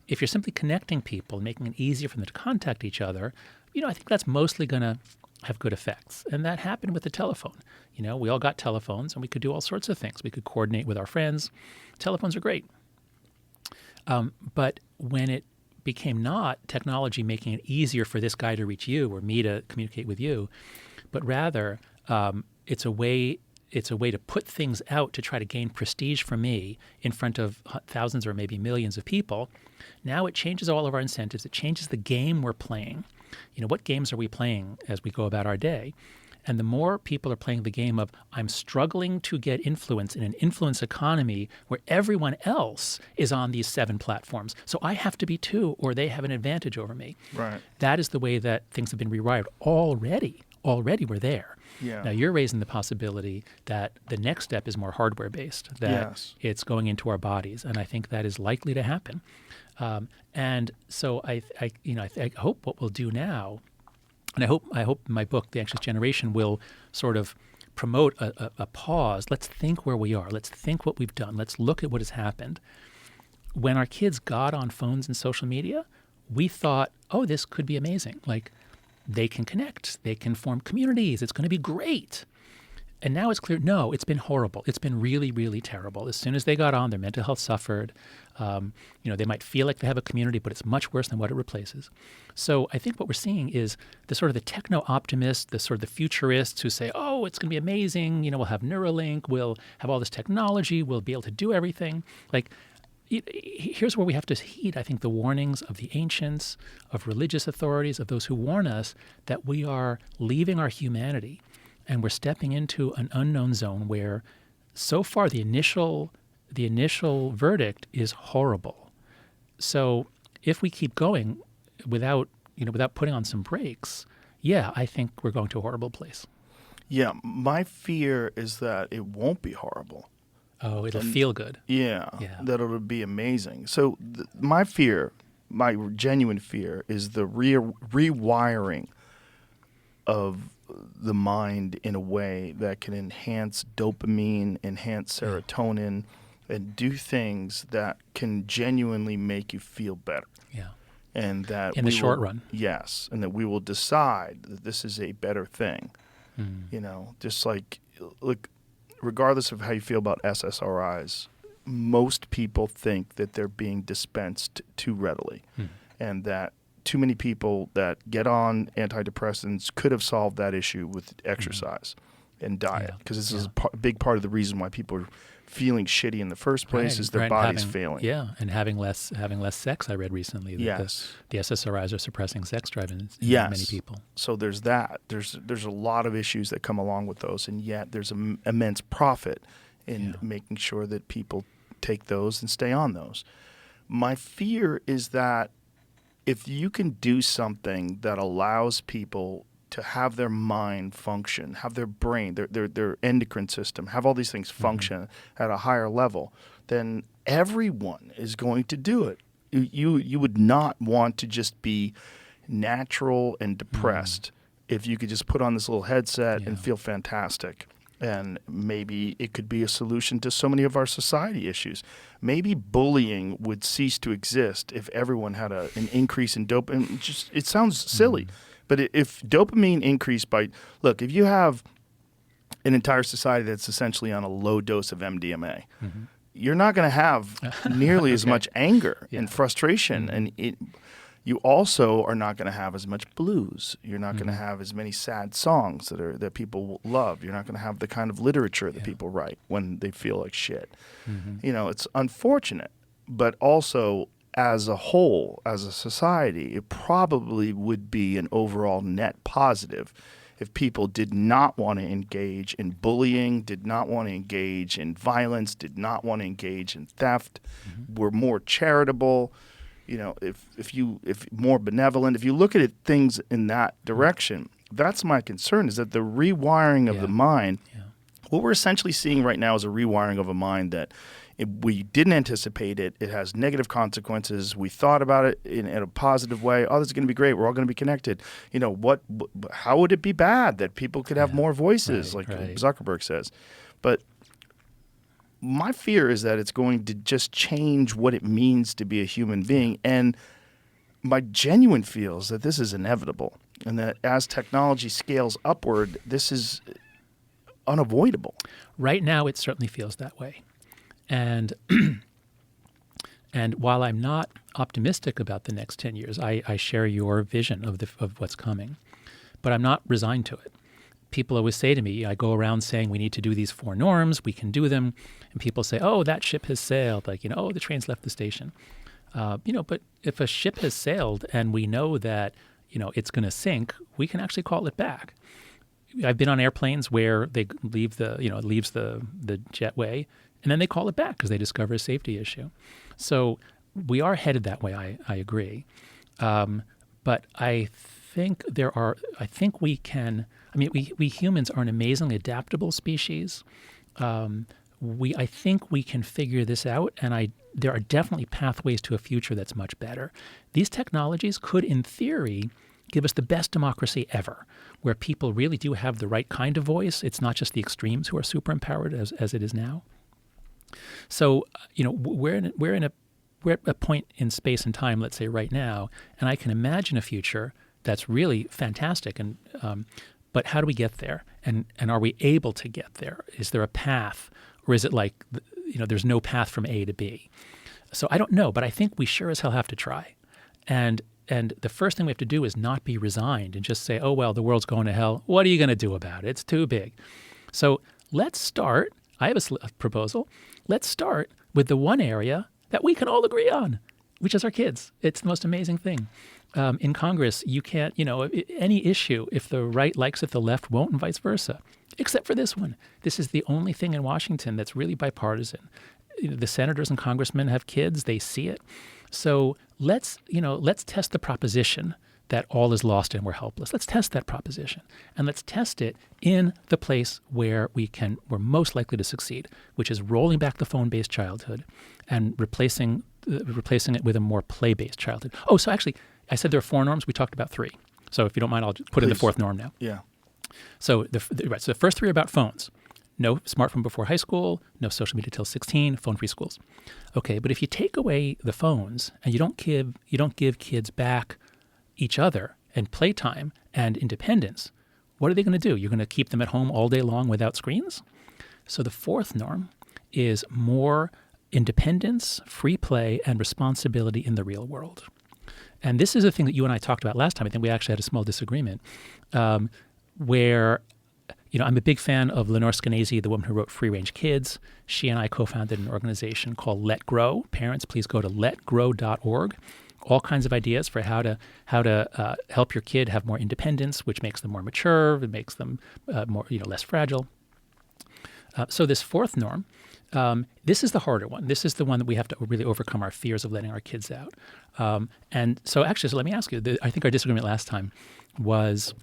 If you're simply connecting people, making it easier for them to contact each other, I think that's mostly going to have good effects. And that happened with the telephone. We all got telephones, and we could do all sorts of things. We could coordinate with our friends. Telephones are great. But when it became not technology making it easier for this guy to reach you or me to communicate with you, but rather it's a way to put things out to try to gain prestige for me in front of thousands or maybe millions of people. Now it changes all of our incentives. It changes the game we're playing. What games are we playing as we go about our day? And the more people are playing the game of, I'm struggling to get influence in an influence economy where everyone else is on these 7 platforms, so I have to be too, or they have an advantage over me. Right. That is the way that things have been rewired already. Already we're there. Yeah. Now you're raising the possibility that the next step is more hardware-based, that it's going into our bodies, and I think that is likely to happen. And so I hope what we'll do now, and I hope my book, The Anxious Generation, will sort of promote a pause. Let's think where we are. Let's think what we've done. Let's look at what has happened. When our kids got on phones and social media, we thought, oh, this could be amazing. Like, they can connect. They can form communities. It's going to be great. And now it's clear, no, it's been horrible. It's been really, really terrible. As soon as they got on, their mental health suffered. They might feel like they have a community, but it's much worse than what it replaces. So I think what we're seeing is the sort of the techno-optimists, the sort of the futurists who say, oh, it's going to be amazing. We'll have Neuralink. We'll have all this technology. We'll be able to do everything. Like, here's where we have to heed, I think, the warnings of the ancients, of religious authorities, of those who warn us that we are leaving our humanity and we're stepping into an unknown zone where so far the initial verdict is horrible. So if we keep going without putting on some brakes, yeah, I think we're going to a horrible place. Yeah, my fear is that it won't be horrible. Oh, it'll feel good. Yeah, that it'll be amazing. So my genuine fear is the rewiring of the mind in a way that can enhance dopamine, enhance serotonin, and do things that can genuinely make you feel better. Yeah. And that in the short run. Yes, and that we will decide that this is a better thing. Just like, look, regardless of how you feel about SSRIs, most people think that they're being dispensed too readily, and that too many people that get on antidepressants could have solved that issue with exercise and diet, because this is a big part of the reason why people are feeling shitty in the first place is their body's failing. Yeah, and having less sex. I read recently that the SSRIs are suppressing sex drive in many people. So there's that. There's a lot of issues that come along with those, and yet there's immense profit in making sure that people take those and stay on those. My fear is that if you can do something that allows people to have their mind function, have their brain, their endocrine system, have all these things function at a higher level, then everyone is going to do it. You would not want to just be natural and depressed if you could just put on this little headset and feel fantastic. And maybe it could be a solution to so many of our society issues. Maybe bullying would cease to exist if everyone had an increase in dopamine. It sounds silly. But if dopamine increased look, if you have an entire society that's essentially on a low dose of MDMA, you're not going to have nearly as much anger and frustration. And you also are not going to have as much blues. You're not going to have as many sad songs that people love. You're not going to have the kind of literature that people write when they feel like shit. It's unfortunate, but also as a whole, as a society, it probably would be an overall net positive if people did not want to engage in bullying, did not want to engage in violence, did not want to engage in theft, were more charitable, if more benevolent. If you look at things in that direction, that's my concern, is that the rewiring of the mind, what we're essentially seeing right now is a rewiring of a mind that we didn't anticipate it. It has negative consequences. We thought about it in a positive way. Oh, this is going to be great. We're all going to be connected. How would it be bad that people could have more voices, like Zuckerberg says? But my fear is that it's going to just change what it means to be a human being. And my genuine feel is that this is inevitable, and that as technology scales upward, this is unavoidable. Right now, it certainly feels that way. And while I'm not optimistic about the next 10 years, I share your vision of what's coming, but I'm not resigned to it. People always say to me, I go around saying we need to do these 4 norms, we can do them, and people say, oh, that ship has sailed, the train's left the station. But if a ship has sailed and we know that, it's going to sink, we can actually call it back. I've been on airplanes where they leaves the jetway, and then they call it back because they discover a safety issue. So we are headed that way, I agree. But I think we humans are an amazingly adaptable species. I think we can figure this out, and there are definitely pathways to a future that's much better. These technologies could, in theory, give us the best democracy ever, where people really do have the right kind of voice. It's not just the extremes who are super empowered as it is now. So, we're at a point in space and time, let's say right now, and I can imagine a future that's really fantastic. And but how do we get there? And are we able to get there? Is there a path, or is it like there's no path from A to B? So I don't know, but I think we sure as hell have to try. And the first thing we have to do is not be resigned and just say, oh, well, the world's going to hell. What are you going to do about it? It's too big. So let's start. I have a proposal. Let's start with the one area that we can all agree on, which is our kids. It's the most amazing thing. In Congress, you can't, any issue, if the right likes it, the left won't, and vice versa, except for this one. This is the only thing in Washington that's really bipartisan. The senators and congressmen have kids. They see it. So let's test the proposition that all is lost and we're helpless. Let's test that proposition, and let's test it in the place where we're most likely to succeed, which is rolling back the phone-based childhood and replacing it with a more play-based childhood. Oh, so actually, I said there are 4 norms. We talked about 3. So if you don't mind, I'll just put in the 4th norm now. Yeah. So the first 3 are about phones. No smartphone before high school, no social media till 16, phone-free schools. Okay, but if you take away the phones and you don't give kids back each other and playtime and independence, what are they going to do? You're going to keep them at home all day long without screens? So the 4th norm is more independence, free play, and responsibility in the real world. And this is a thing that you and I talked about last time. I think we actually had a small disagreement where, I'm a big fan of Lenore Skenazy, the woman who wrote Free Range Kids. She and I co-founded an organization called Let Grow. Parents, please go to letgrow.org. All kinds of ideas for how to help your kid have more independence, which makes them more mature, it makes them more less fragile. So this 4th norm, this is the harder one. This is the one that we have to really overcome our fears of letting our kids out. And so actually, let me ask you. I think our disagreement last time was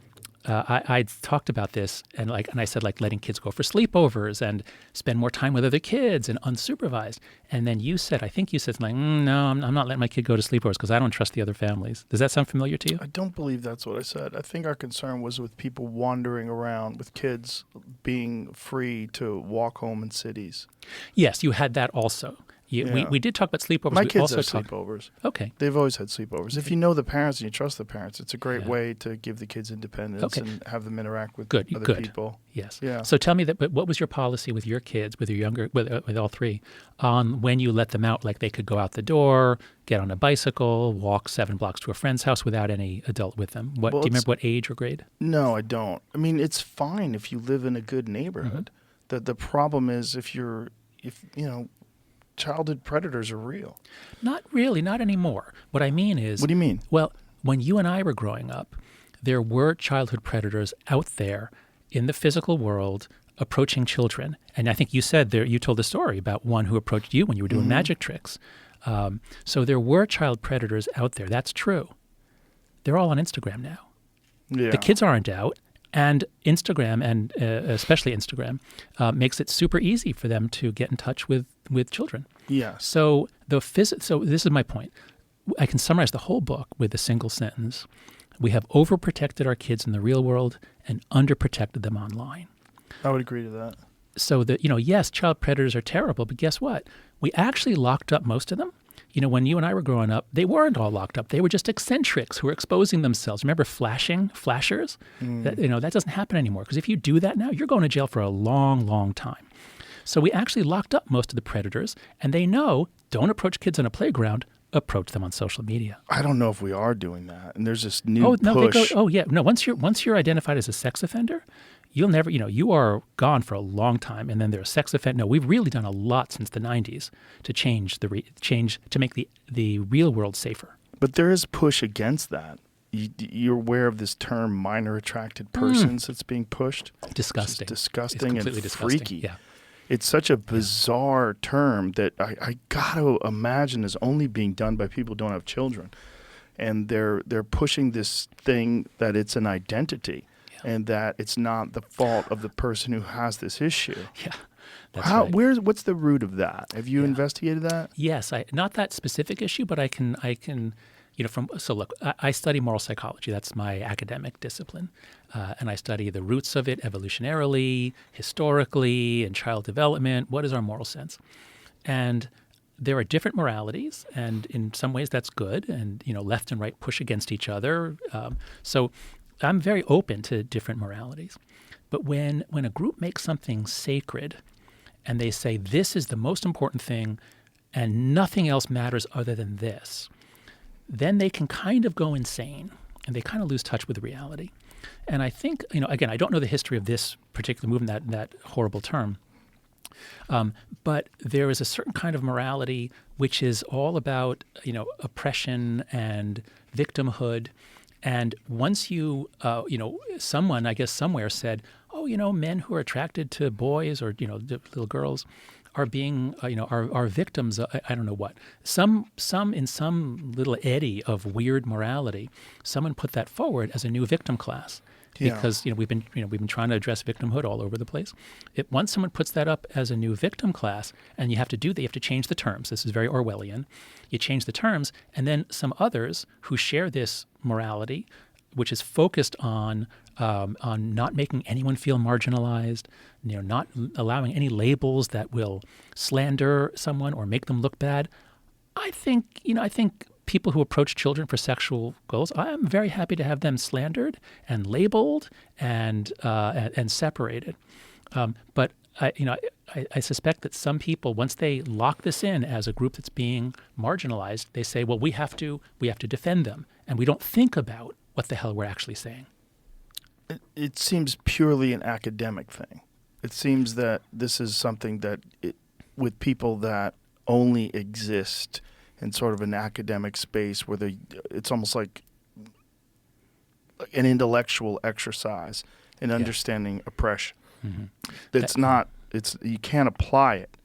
I talked about this and I said letting kids go for sleepovers and spend more time with other kids and unsupervised. And then I think you said something no, I'm not letting my kid go to sleepovers because I don't trust the other families. Does that sound familiar to you? I don't believe that's what I said. I think our concern was with people wandering around with kids being free to walk home in cities. Yes, you had that also. We did talk about sleepovers. My kids have sleepovers. Okay. They've always had sleepovers. If you know the parents and you trust the parents, it's a great way to give the kids independence and have them interact with other people. Yes. Yeah. So tell me but what was your policy with your kids, with your younger, with all 3, on when you let them out? Like they could go out the door, get on a bicycle, walk 7 blocks to a friend's house without any adult with them. Do you remember what age or grade? No, I don't. I mean, it's fine if you live in a good neighborhood. Mm-hmm. The problem is if childhood predators are real. Not really, not anymore. What I mean is... What do you mean? Well, when you and I were growing up, there were childhood predators out there in the physical world approaching children. And I think you told a story about one who approached you when you were doing magic tricks. So there were child predators out there. That's true. They're all on Instagram now. Yeah. The kids aren't out. And Instagram, and especially Instagram, makes it super easy for them to get in touch with children. Yeah. So so this is my point. I can summarize the whole book with a single sentence. We have overprotected our kids in the real world and underprotected them online. I would agree to that. So that, yes, child predators are terrible, but guess what? We actually locked up most of them. When you and I were growing up, they weren't all locked up. They were just eccentrics who were exposing themselves. Remember flashers? That doesn't happen anymore, because if you do that now, you're going to jail for a long, long time. So we actually locked up most of the predators, and they know, don't approach kids on a playground, approach them on social media. I don't know if we are doing that. And there's this new push. Once you're identified as a sex offender, you'll never, you are gone for a long time. And then there's sex offender. No, we've really done a lot since the 90s to to make the real world safer. But there is push against that. You're aware of this term minor attracted persons that's being pushed? Disgusting. It's disgusting and disgusting. freaky. Yeah. It's such a bizarre term that I got to imagine is only being done by people who don't have children. And they're pushing this thing that it's an identity and that it's not the fault of the person who has this issue. Yeah. That's right. What's the root of that? Have you investigated that? Yes, not that specific issue, but I can I study moral psychology. That's my academic discipline. And I study the roots of it evolutionarily, historically, in child development. What is our moral sense? And there are different moralities, and in some ways that's good. And, left and right push against each other. So I'm very open to different moralities. But when a group makes something sacred and they say this is the most important thing and nothing else matters other than this, then they can kind of go insane and they kind of lose touch with reality. And I think, again, I don't know the history of this particular movement, that horrible term, But there is a certain kind of morality which is all about, oppression and victimhood. And once someone, I guess somewhere said, oh, men who are attracted to boys or, little girls are being, are victims. I don't know what. Some in some little eddy of weird morality, someone put that forward as a new victim class. Because we've been trying to address victimhood all over the place. Once someone puts that up as a new victim class, and you have to change the terms. This is very Orwellian. You change the terms, and then some others who share this morality, which is focused on not making anyone feel marginalized, not allowing any labels that will slander someone or make them look bad. I think people who approach children for sexual goals, I am very happy to have them slandered and labeled and separated. But I suspect that some people, once they lock this in as a group that's being marginalized, they say, well, we have to defend them, and we don't think about what the hell we're actually saying. It seems purely an academic thing. It seems that this is something that with people that only exist in sort of an academic space where it's almost like an intellectual exercise in understanding oppression. Mm-hmm. You can't apply it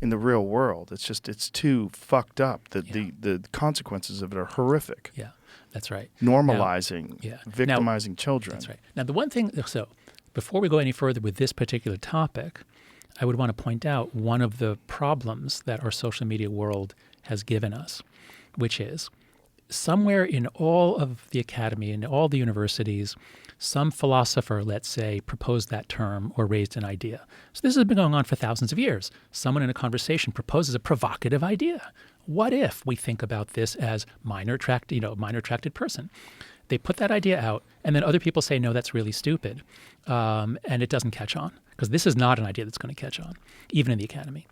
in the real world. It's too fucked up. The consequences of it are horrific. Yeah, that's right. Normalizing, victimizing children. That's right. Now, the one thing, so before we go any further with this particular topic, I would want to point out one of the problems that our social media world has given us, which is somewhere in all of the academy, in all the universities, some philosopher, let's say, proposed that term or raised an idea. So this has been going on for thousands of years. Someone in a conversation proposes a provocative idea. What if we think about this as minor attracted person? They put that idea out, and then other people say, no, that's really stupid, and it doesn't catch on, because this is not an idea that's going to catch on, even in the academy.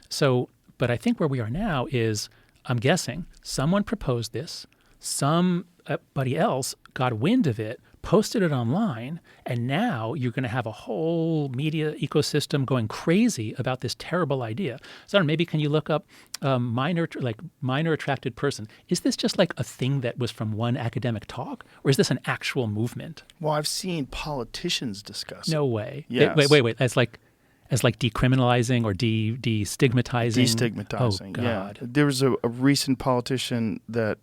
So, but I think where we are now is, I'm guessing, someone proposed this, somebody else got wind of it, posted it online, and now you're going to have a whole media ecosystem going crazy about this terrible idea. So I don't know, maybe can you look up minor attracted person? Is this just like a thing that was from one academic talk, or is this an actual movement? Well, I've seen politicians discuss it. No way. Yes. Wait. As like decriminalizing or destigmatizing? Destigmatizing, oh, God. Yeah. There was a recent politician that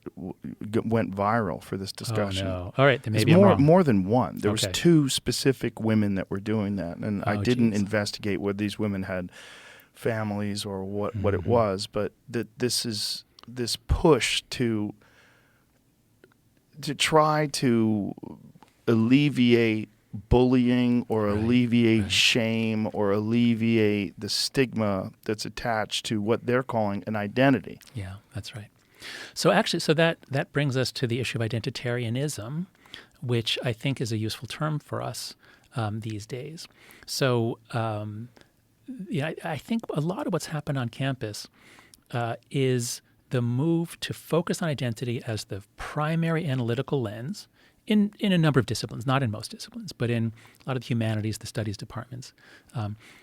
went viral for this discussion. Oh, no. All right, then maybe I'm wrong. More than one. There was two specific women that were doing that, and I didn't investigate whether these women had families or what it was, but this push to try to alleviate bullying or alleviate shame or alleviate the stigma that's attached to what they're calling an identity. Yeah, that's right. So actually, that brings us to the issue of identitarianism, which I think is a useful term for us these days. So I think a lot of what's happened on campus is the move to focus on identity as the primary analytical lens in a number of disciplines, not in most disciplines, but in a lot of the humanities, the studies departments.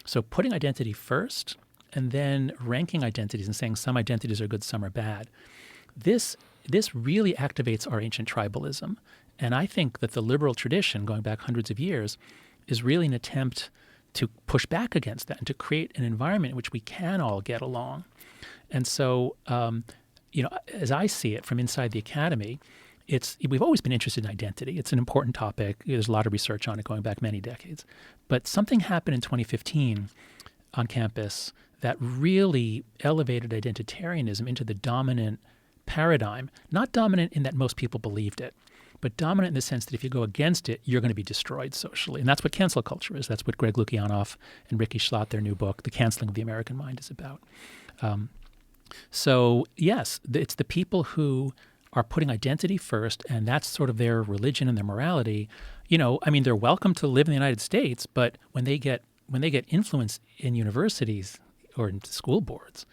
So putting identity first and then ranking identities and saying some identities are good, some are bad. This really activates our ancient tribalism. And I think that the liberal tradition, going back hundreds of years, is really an attempt to push back against that and to create an environment in which we can all get along. And so, as I see it from inside the academy, we've always been interested in identity. It's an important topic. There's a lot of research on it going back many decades. But something happened in 2015 on campus that really elevated identitarianism into the dominant paradigm. Not dominant in that most people believed it, but dominant in the sense that if you go against it, you're going to be destroyed socially. And that's what cancel culture is. That's what Greg Lukianoff and Ricky Schlott, their new book, The Canceling of the American Mind, is about. So yes, it's the people who are putting identity first, and that's sort of their religion and their morality. They're welcome to live in the United States, but when they get influence in universities or in school boards,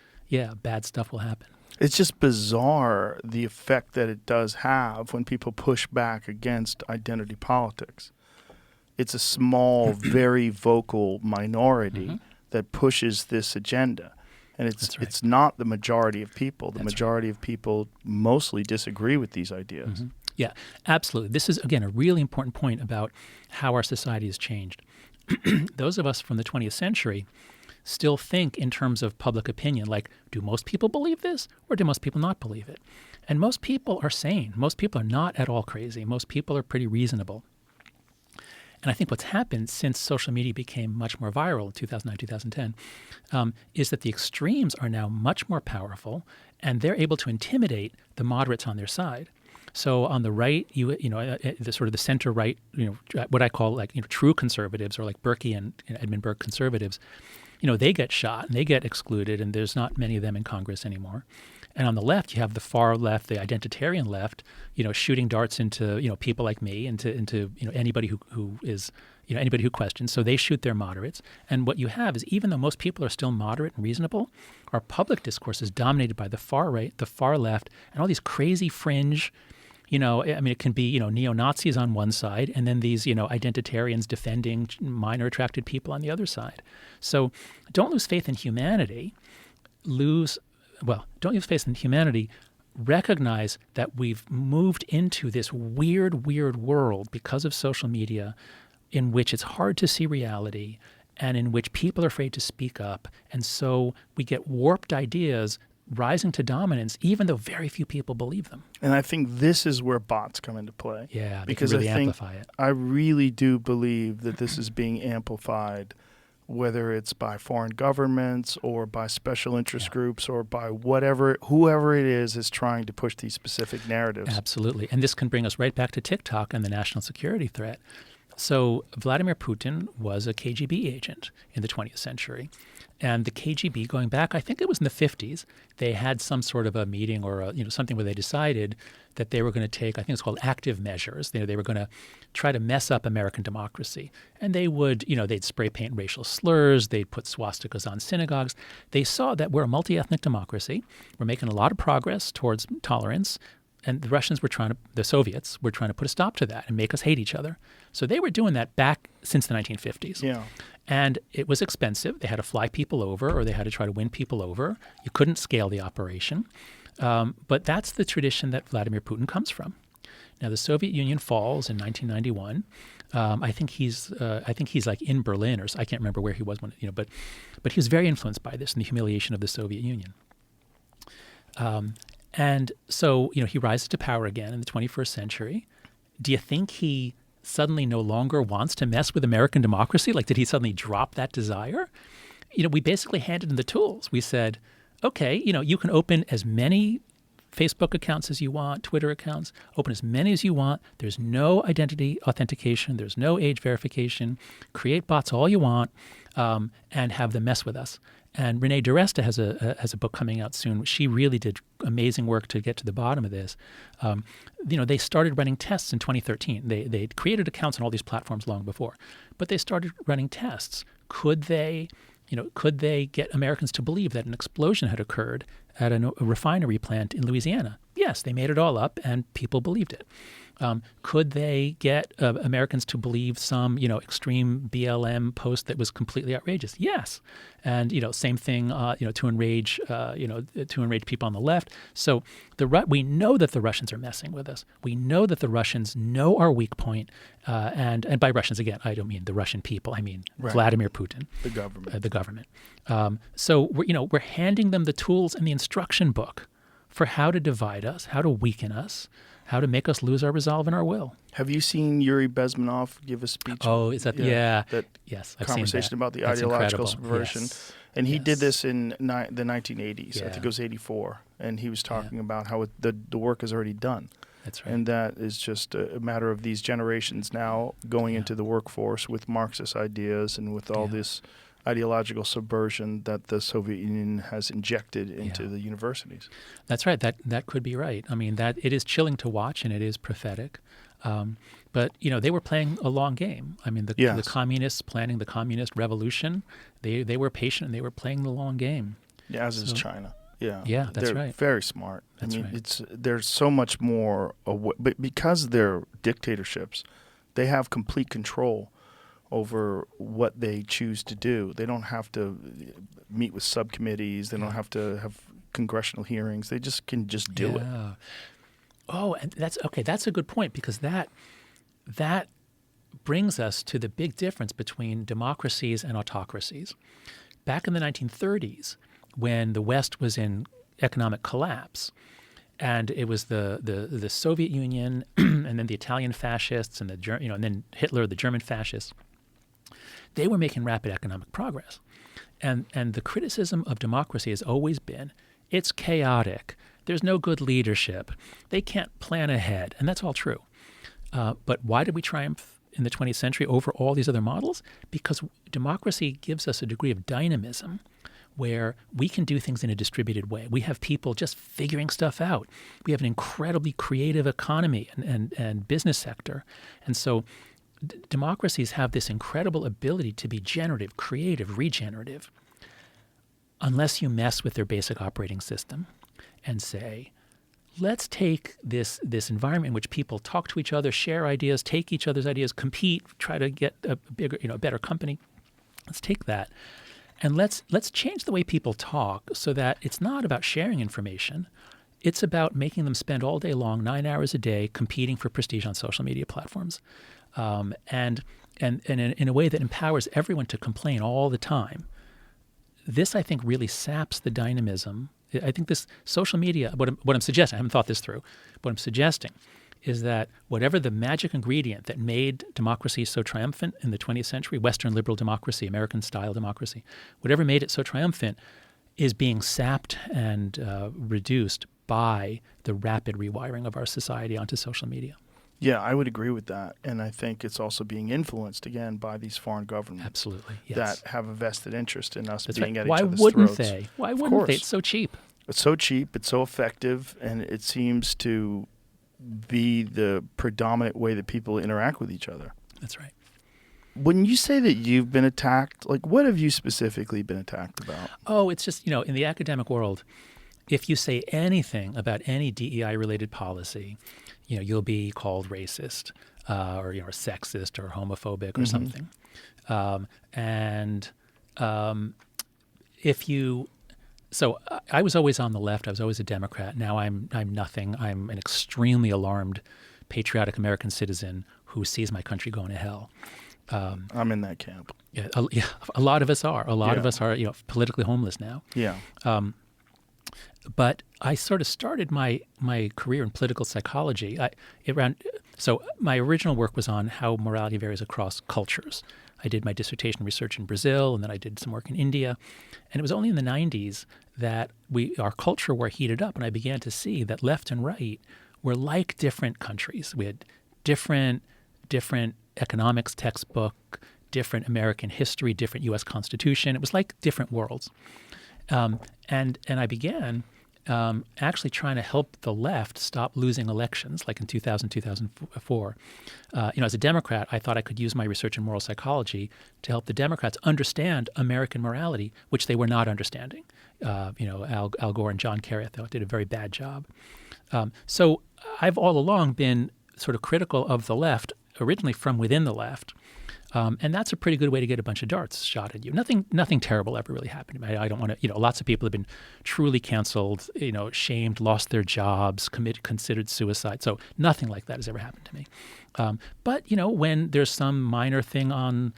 bad stuff will happen. It's just bizarre the effect that it does have when people push back against identity politics. It's a small, very vocal minority that pushes this agenda. And That's right. it's not the majority of people. The That's majority of people mostly disagree with these ideas. Mm-hmm. Yeah, absolutely. This is, again, a really important point about how our society has changed. Those of us from the 20th century still think in terms of public opinion, like, do most people believe this or do most people not believe it? And most people are sane. Most people are not at all crazy. Most people are pretty reasonable. And I think what's happened since social media became much more viral in 2009, 2010, is that the extremes are now much more powerful, and they're able to intimidate the moderates on their side. So on the right, the sort of the center right, what I call true conservatives, or like Berkey and Edmund Burke conservatives, they get shot and they get excluded, and there's not many of them in Congress anymore. And on the left, you have the far left, the identitarian left, shooting darts into people like me, into anybody who is anybody who questions. So they shoot their moderates. And what you have is, even though most people are still moderate and reasonable, our public discourse is dominated by the far right, the far left, and all these crazy fringe. It can be neo-Nazis on one side, and then these identitarians defending minor attracted people on the other side. So don't lose faith in humanity. Don't lose faith in humanity. Recognize that we've moved into this weird world because of social media, in which it's hard to see reality and in which people are afraid to speak up. And so we get warped ideas rising to dominance, even though very few people believe them. And I think this is where bots come into play. Yeah, they because can really I think amplify it. I really do believe that this is being amplified, whether it's by foreign governments or by special interest groups or by whoever it is trying to push these specific narratives. Absolutely. And this can bring us right back to TikTok and the national security threat. So Vladimir Putin was a KGB agent in the 20th century. And the KGB, going back, I think it was in the 50s, they had some sort of a meeting or something where they decided that they were going to take, I think it's called active measures. They were going to try to mess up American democracy. And they would, they'd spray paint racial slurs. They'd put swastikas on synagogues. They saw that we're a multi-ethnic democracy. We're making a lot of progress towards tolerance. And the Soviets were trying to put a stop to that and make us hate each other. So they were doing that back since the 1950s. Yeah. And it was expensive. They had to fly people over, or they had to try to win people over. You couldn't scale the operation. But that's the tradition that Vladimir Putin comes from. Now, the Soviet Union falls in 1991. I think he's like in Berlin, or I can't remember where he was when, but he was very influenced by this and the humiliation of the Soviet Union. And so, he rises to power again in the 21st century. Do you think he suddenly no longer wants to mess with American democracy? Like, did he suddenly drop that desire? We basically handed him the tools. We said, okay, you can open as many Facebook accounts as you want, Twitter accounts, open as many as you want. There's no identity authentication. There's no age verification. Create bots all you want, and have them mess with us. And Renee DiResta has a book coming out soon. She really did amazing work to get to the bottom of this. They started running tests in 2013. They created accounts on all these platforms long before, but they started running tests. Could they get Americans to believe that an explosion had occurred at a refinery plant in Louisiana? Yes, they made it all up, and people believed it. Could they get Americans to believe some, extreme BLM post that was completely outrageous? Yes, and same thing, to enrage people on the left. So we know that the Russians are messing with us. We know that the Russians know our weak point, and by Russians again, I don't mean the Russian people. I mean Vladimir Putin, the government. The government. So we're handing them the tools and the instruction book for how to divide us, how to weaken us, how to make us lose our resolve and our will. Have you seen Yuri Bezmenov give a speech? Oh, is that that yes, I've conversation seen that. about the That's ideological incredible. subversion? Yes. And he did this in the 1980s. Yeah. I think it was 84. And he was talking about how the work is already done. That's right. And that is just a matter of these generations now going into the workforce with Marxist ideas and with all this ideological subversion that the Soviet Union has injected into the universities. That's right. That could be right. I mean, that it is chilling to watch and it is prophetic. But they were playing a long game. I mean, the communists planning the communist revolution, they were patient and they were playing the long game. Yeah, as is China. Yeah, yeah, that's they're right. Very smart. That's I mean, right. there's so much more, but because they're dictatorships, they have complete control over what they choose to do. They don't have to meet with subcommittees. They don't have to have congressional hearings. They just can just do it. Oh, and that's okay. That's a good point, because that brings us to the big difference between democracies and autocracies. Back in the 1930s, when the West was in economic collapse, and it was the Soviet Union, and then the Italian fascists, and and then Hitler, the German fascists, they were making rapid economic progress, and the criticism of democracy has always been it's chaotic. There's no good leadership. They can't plan ahead, and that's all true. But why did we triumph in the 20th century over all these other models? Because democracy gives us a degree of dynamism where we can do things in a distributed way. We have people just figuring stuff out. We have an incredibly creative economy and business sector. And so democracies have this incredible ability to be generative, creative, regenerative, unless you mess with their basic operating system and say, let's take this environment in which people talk to each other, share ideas, take each other's ideas, compete, try to get a bigger, a better company. Let's take that and let's change the way people talk so that it's not about sharing information. It's about making them spend all day long, 9 hours a day, competing for prestige on social media platforms, and in a way that empowers everyone to complain all the time. This, I think, really saps the dynamism. I think this social media, what I'm suggesting, I haven't thought this through, what I'm suggesting is that whatever the magic ingredient that made democracy so triumphant in the 20th century, Western liberal democracy, American-style democracy, whatever made it so triumphant is being sapped and reduced by the rapid rewiring of our society onto social media. Yeah, I would agree with that. And I think it's also being influenced, again, by these foreign governments. Absolutely, yes. That have a vested interest in us That's being right. at Why each other's wouldn't throats. they? Why wouldn't they? It's so cheap. It's so cheap, it's so effective, and it seems to be the predominant way that people interact with each other. That's right. When you say that you've been attacked, like what have you specifically been attacked about? Oh, it's just, in the academic world, if you say anything about any DEI-related policy, you'll be called racist or sexist or homophobic or something. So I was always on the left. I was always a Democrat. Now I'm nothing. I'm an extremely alarmed, patriotic American citizen who sees my country going to hell. I'm in that camp. Yeah, a lot of us are. A lot of us are, politically homeless now. Yeah. But I sort of started my career in political psychology. So my original work was on how morality varies across cultures. I did my dissertation research in Brazil, and then I did some work in India. And it was only in the 90s that our culture war heated up, and I began to see that left and right were like different countries. We had different economics textbook, different American history, different U.S. Constitution. It was like different worlds. And I began actually trying to help the left stop losing elections, like in 2000, 2004. As a Democrat, I thought I could use my research in moral psychology to help the Democrats understand American morality, which they were not understanding. Al Gore and John Kerry, I thought, did a very bad job. So I've all along been sort of critical of the left, originally from within the left. And that's a pretty good way to get a bunch of darts shot at you. Nothing terrible ever really happened to me. I don't want to, lots of people have been truly canceled, shamed, lost their jobs, considered suicide. So nothing like that has ever happened to me. But, when there's some minor thing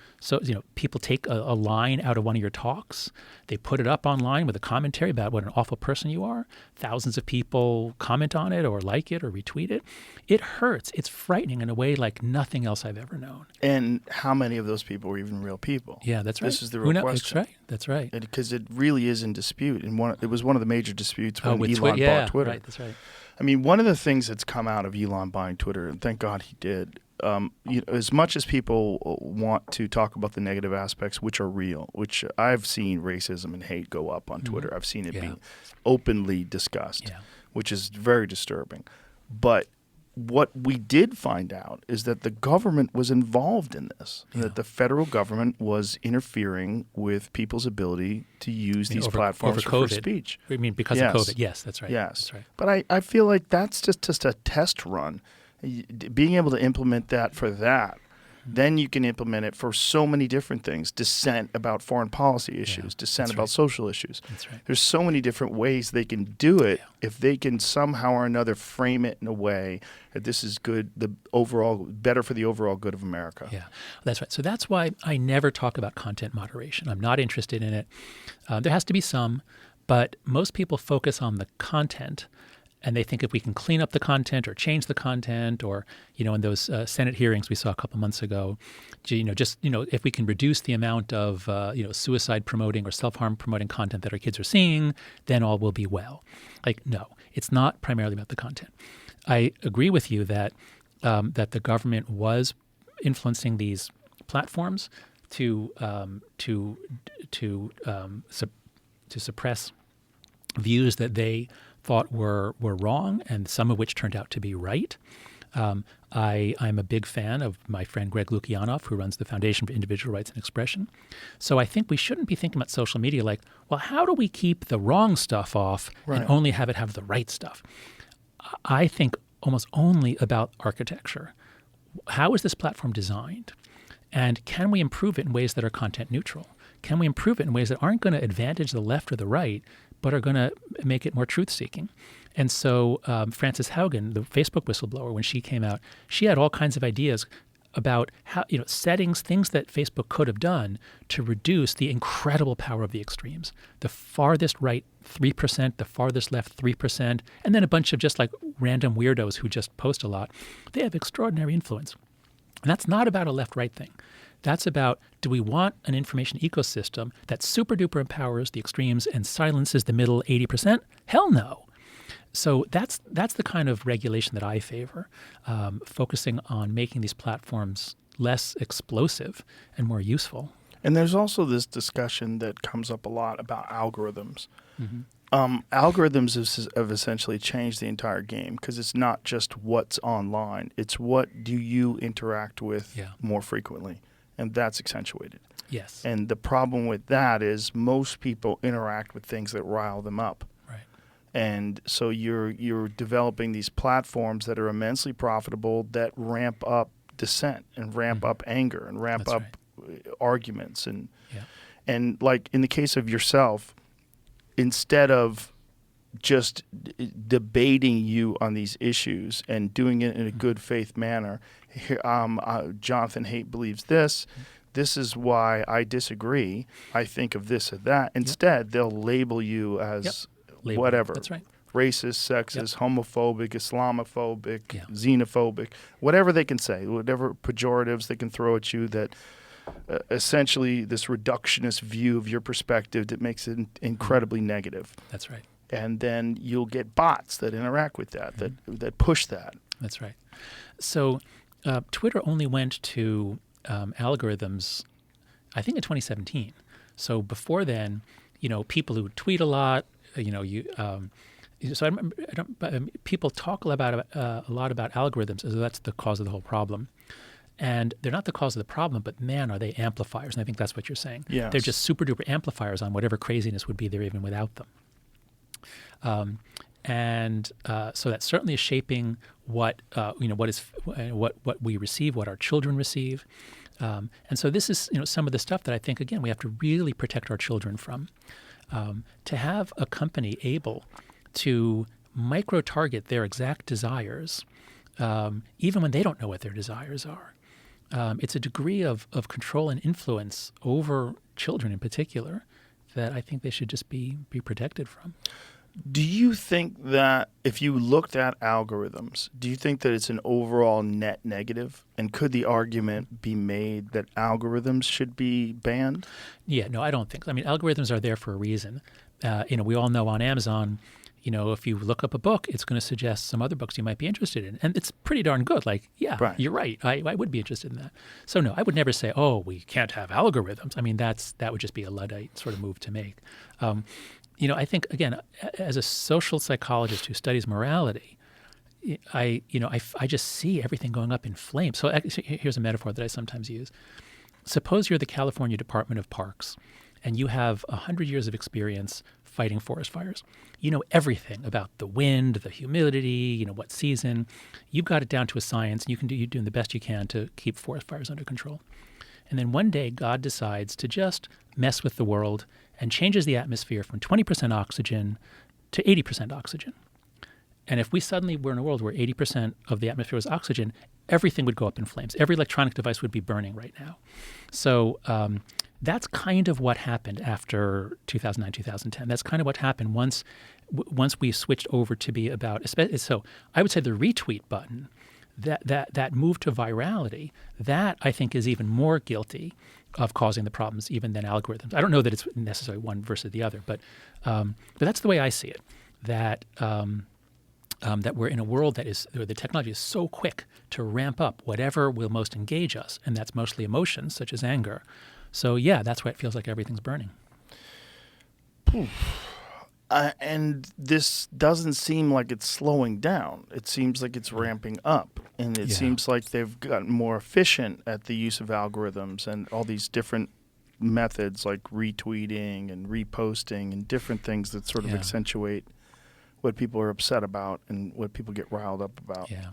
people take a line out of one of your talks, they put it up online with a commentary about what an awful person you are. Thousands of people comment on it or like it or retweet it. It hurts. It's frightening in a way like nothing else I've ever known. And how many of those people were even real people? Yeah, that's right. This is the real question. That's right. Because it really is in dispute. And it was one of the major disputes when Elon bought Twitter. Right, that's right. I mean, one of the things that's come out of Elon buying Twitter, and thank God he did, as much as people want to talk about the negative aspects, which are real, which I've seen racism and hate go up on Twitter. I've seen it being openly discussed, which is very disturbing. But what we did find out is that the government was involved in this, and that the federal government was interfering with people's ability to use these platforms for free speech. I mean, because of COVID. Yes, that's right. Yes. That's right. But I feel like that's just a test run. Being able to implement that for that, then you can implement it for so many different things. Dissent about foreign policy issues, dissent about social issues. That's right. There's so many different ways they can do it if they can somehow or another frame it in a way that this is good, better for the overall good of America. Yeah, that's right. So that's why I never talk about content moderation. I'm not interested in it. There has to be some, but most people focus on the content. And they think if we can clean up the content or change the content, or in those Senate hearings we saw a couple months ago, if we can reduce the amount of suicide promoting or self-harm promoting content that our kids are seeing, then all will be well. No, it's not primarily about the content. I agree with you that the government was influencing these platforms to suppress views that they thought were wrong, and some of which turned out to be right. I'm a big fan of my friend Greg Lukianoff, who runs the Foundation for Individual Rights and Expression. So I think we shouldn't be thinking about social media like, well, how do we keep the wrong stuff off and only have it have the right stuff? I think almost only about architecture. How is this platform designed? And can we improve it in ways that are content neutral? Can we improve it in ways that aren't going to advantage the left or the right, but are going to make it more truth-seeking? And so Frances Haugen, the Facebook whistleblower, when she came out, she had all kinds of ideas about how, settings, things that Facebook could have done to reduce the incredible power of the extremes. The farthest right, 3%, the farthest left, 3%, and then a bunch of just like random weirdos who just post a lot. They have extraordinary influence. And that's not about a left-right thing. That's about, do we want an information ecosystem that super-duper empowers the extremes and silences the middle 80%? Hell no. So that's the kind of regulation that I favor, focusing on making these platforms less explosive and more useful. And there's also this discussion that comes up a lot about algorithms. Algorithms have essentially changed the entire game, because it's not just what's online. It's what do you interact with more frequently. And that's accentuated. Yes. And the problem with that is most people interact with things that rile them up. Right. And so you're developing these platforms that are immensely profitable that ramp up dissent and ramp up anger and ramp up arguments. And like in the case of yourself, instead of just debating you on these issues and doing it in a good faith manner, Jonathan Haidt believes this. This is why I disagree. I think of this or that. Instead, they'll label you as whatever. That's right. Racist, sexist, homophobic, Islamophobic, xenophobic, whatever they can say, whatever pejoratives they can throw at you that essentially this reductionist view of your perspective that makes it incredibly negative. That's right. And then you'll get bots that interact with that, that push that. That's right. So Twitter only went to algorithms, I think in 2017. So before then, people who tweet a lot, so I remember people talk a lot about algorithms as though that's the cause of the whole problem. And they're not the cause of the problem, but man, are they amplifiers. And I think that's what you're saying. Yes. They're just super duper amplifiers on whatever craziness would be there even without them. So that certainly is shaping what we receive, what our children receive. And so this is some of the stuff that I think, again, we have to really protect our children from. To have a company able to micro-target their exact desires, even when they don't know what their desires are. It's a degree of control and influence over children in particular that I think they should just be protected from. Do you think that if you looked at algorithms, do you think that it's an overall net negative? And could the argument be made that algorithms should be banned? Yeah, no, I don't think. I mean, algorithms are there for a reason. We all know on Amazon, if you look up a book, it's going to suggest some other books you might be interested in. And it's pretty darn good. Like, You're right. I would be interested in that. So no, I would never say, we can't have algorithms. I mean, that would just be a Luddite sort of move to make. I think, again, as a social psychologist who studies morality, I just see everything going up in flames. So here's a metaphor that I sometimes use. Suppose you're the California Department of Parks, and you have 100 years of experience fighting forest fires. You know everything about the wind, the humidity, what season. You've got it down to a science. And you're doing the best you can to keep forest fires under control. And then one day, God decides to just mess with the world and changes the atmosphere from 20% oxygen to 80% oxygen. And if we suddenly were in a world where 80% of the atmosphere was oxygen, everything would go up in flames. Every electronic device would be burning right now. So that's kind of what happened after 2009, 2010. That's kind of what happened once we switched over to be about. So I would say the retweet button, that move to virality, that I think is even more guilty of causing the problems even than algorithms. I don't know that it's necessarily one versus the other, but that's the way I see it. That we're in a world where the technology is so quick to ramp up whatever will most engage us, and that's mostly emotions such as anger. So yeah, that's why it feels like everything's burning. And this doesn't seem like it's slowing down. It seems like it's ramping up, and it seems like they've gotten more efficient at the use of algorithms and all these different methods like retweeting and reposting and different things that sort of accentuate what people are upset about and what people get riled up about. Yeah.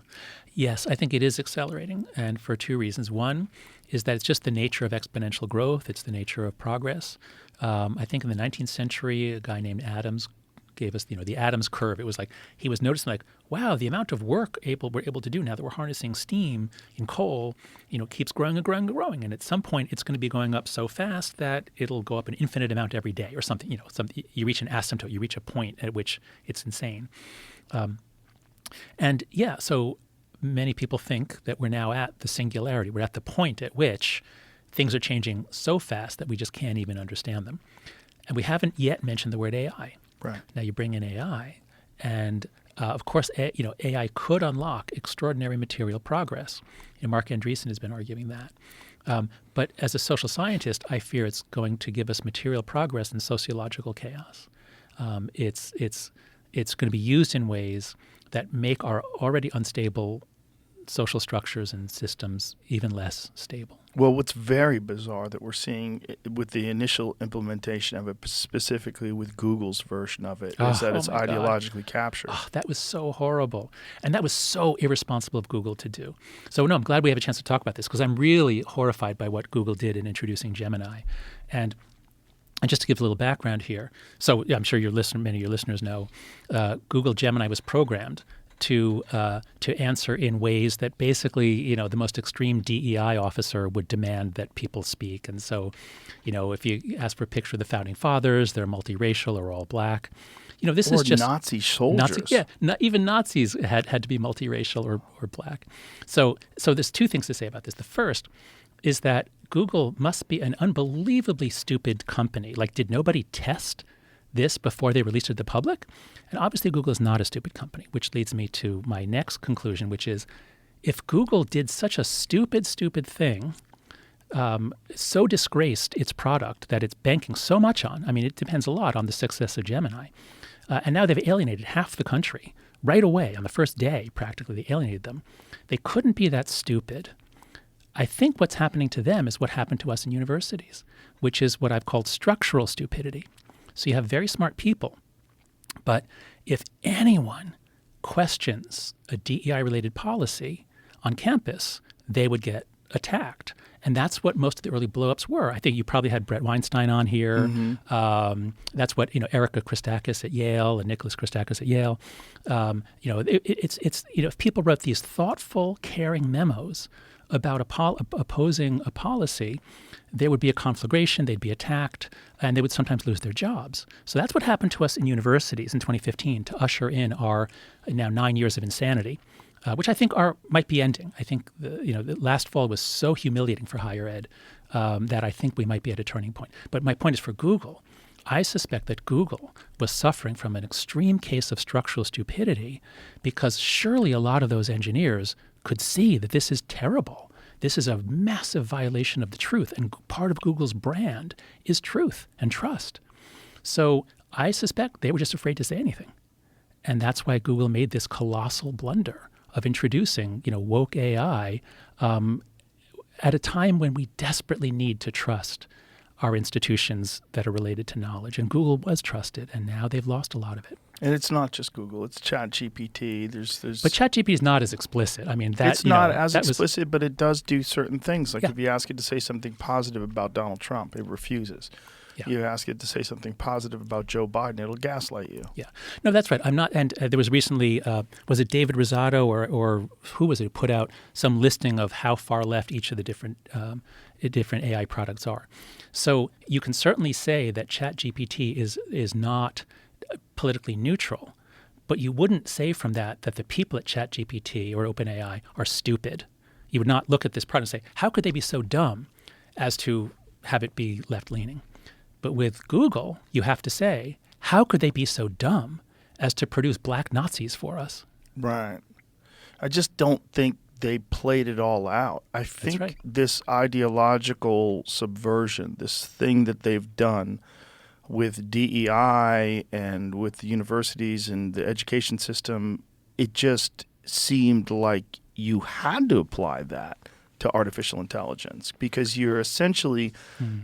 Yes, I think it is accelerating, and for two reasons. One is that it's just the nature of exponential growth. It's the nature of progress. I think in the 19th century, a guy named Adams gave us, the Adams curve. It was like he was noticing, like, wow, the amount of work we're able to do now that we're harnessing steam in coal, keeps growing and growing and growing. And at some point, it's going to be going up so fast that it'll go up an infinite amount every day, or something. You reach an asymptote, you reach a point at which it's insane. So many people think that we're now at the singularity. We're at the point at which things are changing so fast that we just can't even understand them. And we haven't yet mentioned the word AI. Right. Now you bring in AI, and of course, AI could unlock extraordinary material progress. Mark Andreessen has been arguing that. But as a social scientist, I fear it's going to give us material progress and sociological chaos. It's going to be used in ways that make our already unstable social structures and systems even less stable. Well, what's very bizarre that we're seeing with the initial implementation of it, specifically with Google's version of it, is that it's ideologically captured. Oh, that was so horrible. And that was so irresponsible of Google to do. So, no, I'm glad we have a chance to talk about this, because I'm really horrified by what Google did in introducing Gemini. And just to give a little background here, so I'm sure many of your listeners know, Google Gemini was programmed to answer in ways that basically, the most extreme DEI officer would demand that people speak. And so, if you ask for a picture of the founding fathers, they're multiracial or all black. This is just Nazi soldiers. Even Nazis had to be multiracial or black. So there's two things to say about this. The first is that Google must be an unbelievably stupid company. Like, did nobody test this before they released it to the public? And obviously Google is not a stupid company, which leads me to my next conclusion, which is if Google did such a stupid thing, so disgraced its product that it's banking so much on, it depends a lot on the success of Gemini, and now they've alienated half the country right away on the first day, practically they alienated them. They couldn't be that stupid. I think what's happening to them is what happened to us in universities, which is what I've called structural stupidity. So you have very smart people, but if anyone questions a DEI-related policy on campus, they would get attacked. And that's what most of the early blowups were. I think you probably had Brett Weinstein on here. Mm-hmm. That's what Erica Christakis at Yale and Nicholas Christakis at Yale. If people wrote these thoughtful, caring memos about opposing a policy, there would be a conflagration, they'd be attacked, and they would sometimes lose their jobs. So that's what happened to us in universities in 2015 to usher in our now 9 years of insanity, which I think might be ending. I think the last fall was so humiliating for higher ed that I think we might be at a turning point. But my point is for Google. I suspect that Google was suffering from an extreme case of structural stupidity because surely a lot of those engineers could see that this is terrible. This is a massive violation of the truth, and part of Google's brand is truth and trust. So I suspect they were just afraid to say anything. And that's why Google made this colossal blunder of introducing, woke AI at a time when we desperately need to trust are institutions that are related to knowledge. And Google was trusted, and now they've lost a lot of it. And it's not just Google; it's ChatGPT. But ChatGPT is not as explicit. I mean, it's not as explicit, but it does do certain things. Like if you ask it to say something positive about Donald Trump, it refuses. Yeah. You ask it to say something positive about Joe Biden, it'll gaslight you. Yeah, no, that's right. I'm not. And there was recently, was it David Rosado or who was it who put out some listing of how far left each of the different AI products are. So you can certainly say that ChatGPT is not politically neutral, but you wouldn't say from that the people at ChatGPT or OpenAI are stupid. You would not look at this product and say, how could they be so dumb as to have it be left-leaning? But with Google, you have to say, how could they be so dumb as to produce black Nazis for us? Right. I just don't think they played it all out. I think this ideological subversion, this thing that they've done with DEI and with the universities and the education system, it just seemed like you had to apply that to artificial intelligence, because you're essentially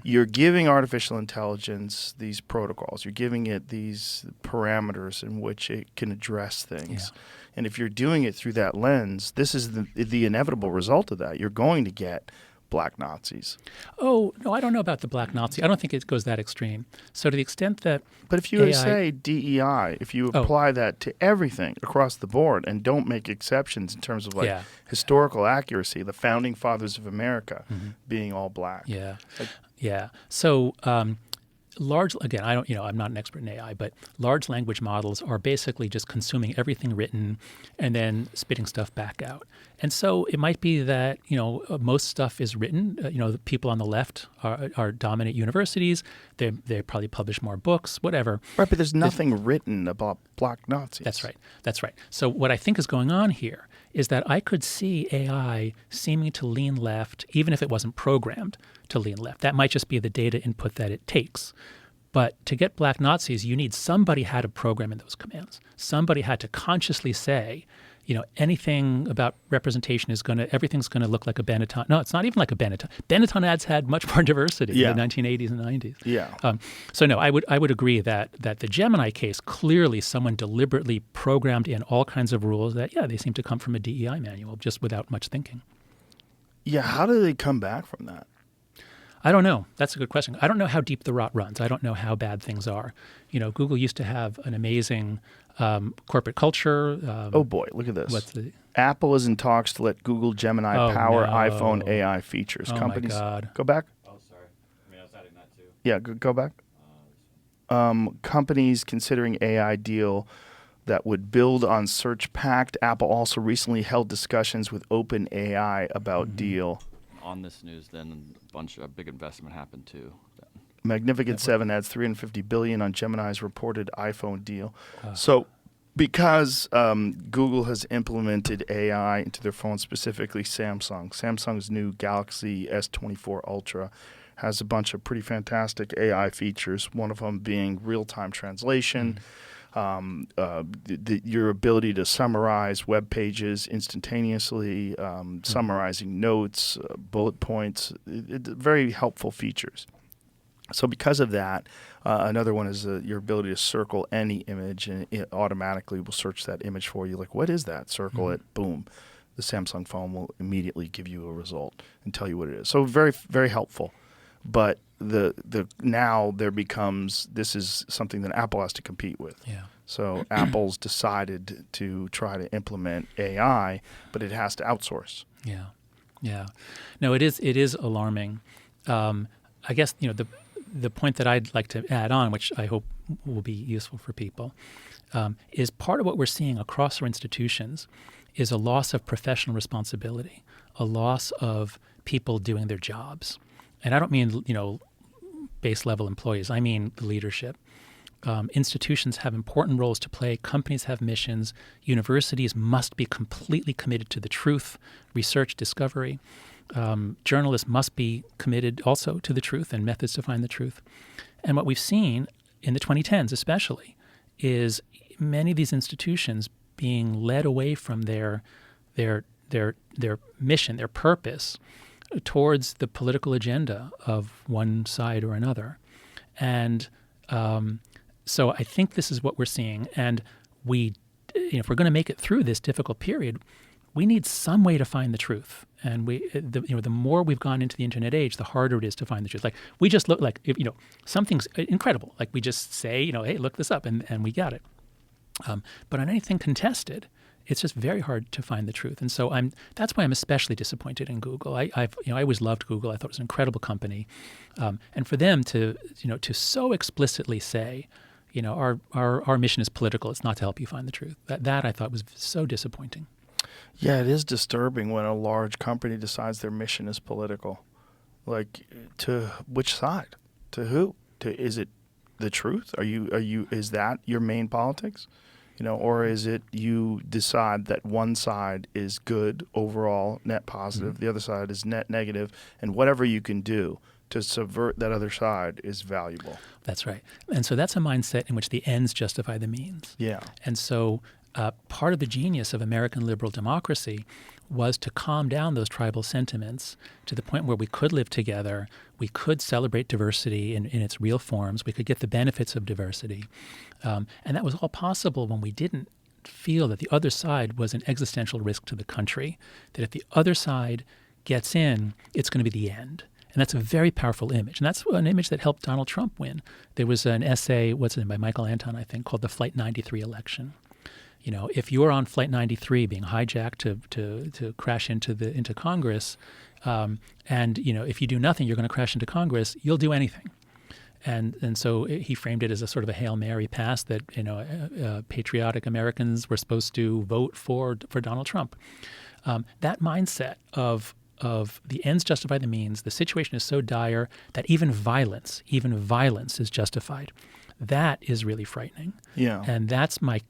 you're giving artificial intelligence these protocols, you're giving it these parameters in which it can address things. Yeah. And if you're doing it through that lens, this is the inevitable result of that. You're going to get black Nazis. Oh, no, I don't know about the black Nazi. I don't think it goes that extreme. So to the extent that But if you say DEI, if you apply that to everything across the board and don't make exceptions in terms of historical accuracy, the founding fathers of America being all black. Yeah. Yeah. So again, I'm not an expert in AI, but large language models are basically just consuming everything written and then spitting stuff back out. And so it might be that, most stuff is written. The people on the left are dominant universities. They probably publish more books, whatever. Right, but there's nothing written about black Nazis. That's right. So what I think is going on here is that I could see AI seeming to lean left, even if it wasn't programmed to lean left. That might just be the data input that it takes. But to get black Nazis, you need somebody had to program in those commands. Somebody had to consciously say, anything about representation everything's going to look like a Benetton. No, it's not even like a Benetton. Benetton ads had much more diversity in the 1980s and 90s. Yeah. So no, I would agree that the Gemini case, clearly someone deliberately programmed in all kinds of rules that, they seem to come from a DEI manual just without much thinking. Yeah, how do they come back from that? I don't know. That's a good question. I don't know how deep the rot runs. I don't know how bad things are. Google used to have an amazing corporate culture. Oh boy, look at this. Apple is in talks to let Google Gemini power iPhone AI features. Companies, my God. Go back. Oh, sorry. I was adding that too. Yeah, go back. Companies considering AI deal that would build on Search Pact. Apple also recently held discussions with OpenAI about deal. On this news, then a big investment happened too. Magnificent Seven adds $350 billion on Gemini's reported iPhone deal. So, because Google has implemented AI into their phones, specifically Samsung's new Galaxy S24 Ultra has a bunch of pretty fantastic AI features. One of them being real-time translation. Your ability to summarize web pages instantaneously, summarizing notes, bullet points, very helpful features. So because of that, another one is your ability to circle any image, and it automatically will search that image for you. Like, what is that? Circle it, boom. The Samsung phone will immediately give you a result and tell you what it is. So very, very helpful. But now there becomes, this is something that Apple has to compete with. Yeah. So Apple's decided to try to implement AI, but it has to outsource. Yeah. Yeah. No, it is alarming. I guess, the point that I'd like to add on, which I hope will be useful for people, is part of what we're seeing across our institutions is a loss of professional responsibility, a loss of people doing their jobs. And I don't mean, base level employees. I mean the leadership. Institutions have important roles to play. Companies have missions. Universities must be completely committed to the truth, research, discovery. Journalists must be committed also to the truth and methods to find the truth. And what we've seen in the 2010s especially is many of these institutions being led away from their mission, their purpose, towards the political agenda of one side or another. And so I think this is what we're seeing. And if we're going to make it through this difficult period, we need some way to find the truth. And the more we've gone into the internet age, the harder it is to find the truth. Like we just look like, something's incredible. Like we just say, hey, look this up, and we got it. But on anything contested, it's just very hard to find the truth. And so that's why I'm especially disappointed in Google. I always loved Google. I thought it was an incredible company. And for them to so explicitly say, our mission is political. It's not to help you find the truth. That I thought was so disappointing. Yeah, it is disturbing when a large company decides their mission is political. Like, to which side? To who? Is it the truth? Is that your main politics? Or is it you decide that one side is good overall, net positive, the other side is net negative, and whatever you can do to subvert that other side is valuable. That's right. And so that's a mindset in which the ends justify the means. Yeah. And so part of the genius of American liberal democracy was to calm down those tribal sentiments to the point where we could live together, we could celebrate diversity in its real forms, we could get the benefits of diversity. And that was all possible when we didn't feel that the other side was an existential risk to the country, that if the other side gets in, it's going to be the end. And that's a very powerful image. And that's an image that helped Donald Trump win. There was an essay, by Michael Anton, I think, called The Flight 93 Election. If you're on Flight 93 being hijacked to crash into Congress, and if you do nothing, you're going to crash into Congress, you'll do anything. And so he framed it as a sort of a Hail Mary pass that patriotic Americans were supposed to vote for Donald Trump. That mindset of the ends justify the means, the situation is so dire that even violence is justified. That is really frightening. Yeah. And that's my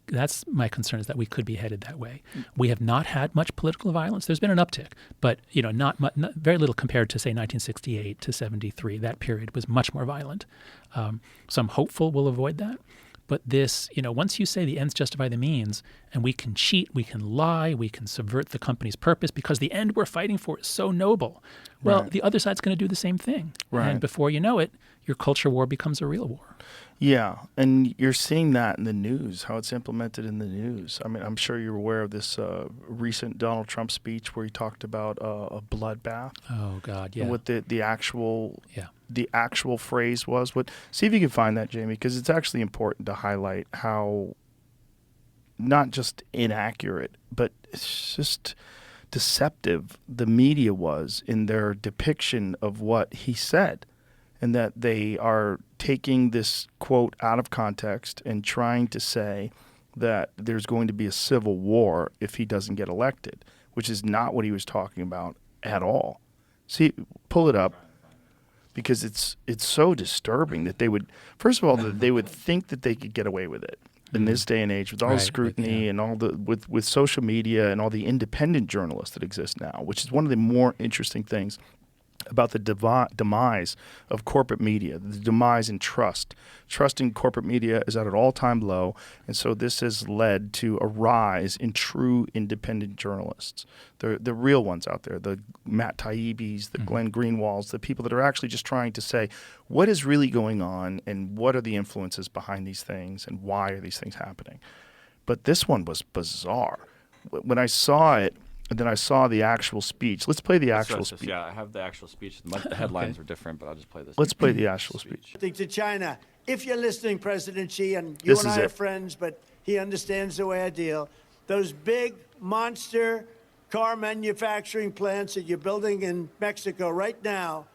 concern, is that we could be headed that way. We have not had much political violence. There's been an uptick, but not very little compared to, say, 1968 to 73. That period was much more violent. So I'm hopeful we'll avoid that. But this, once you say the ends justify the means, and we can cheat, we can lie, we can subvert the company's purpose because the end we're fighting for is so noble, well, Right. The other side's going to do the same thing. Right. And before you know it, your culture war becomes a real war. Yeah, and you're seeing that in the news, how it's implemented in the news. I mean, I'm sure you're aware of this recent Donald Trump speech where he talked about a bloodbath. Oh, God, yeah. And what the actual Yeah. the actual phrase was. See if you can find that, Jamie, because it's actually important to highlight how not just inaccurate, but it's just deceptive the media was in their depiction of what he said, and that they are taking this quote out of context and trying to say that there's going to be a civil war if he doesn't get elected, which is not what he was talking about at all. See, pull it up, because it's so disturbing that they would, first of all, that they would think that they could get away with it in this day and age with all the scrutiny and all with social media and all the independent journalists that exist now, which is one of the more interesting things about the demise of corporate media, the demise in trust. Trust in corporate media is at an all-time low, and so this has led to a rise in true independent journalists, the real ones out there, the Matt Taibbis, the Glenn Greenwalds, the people that are actually just trying to say what is really going on and what are the influences behind these things and why are these things happening. But this one was bizarre. When I saw it, and then I saw the actual speech. Let's play the actual speech. Yeah, I have the actual speech. The headlines were different, but I'll just play this. Let's play the actual speech. To China, if you're listening, President Xi, and you This and is I are it. friends, but he understands the way I deal, those big monster car manufacturing plants that you're building in Mexico right now,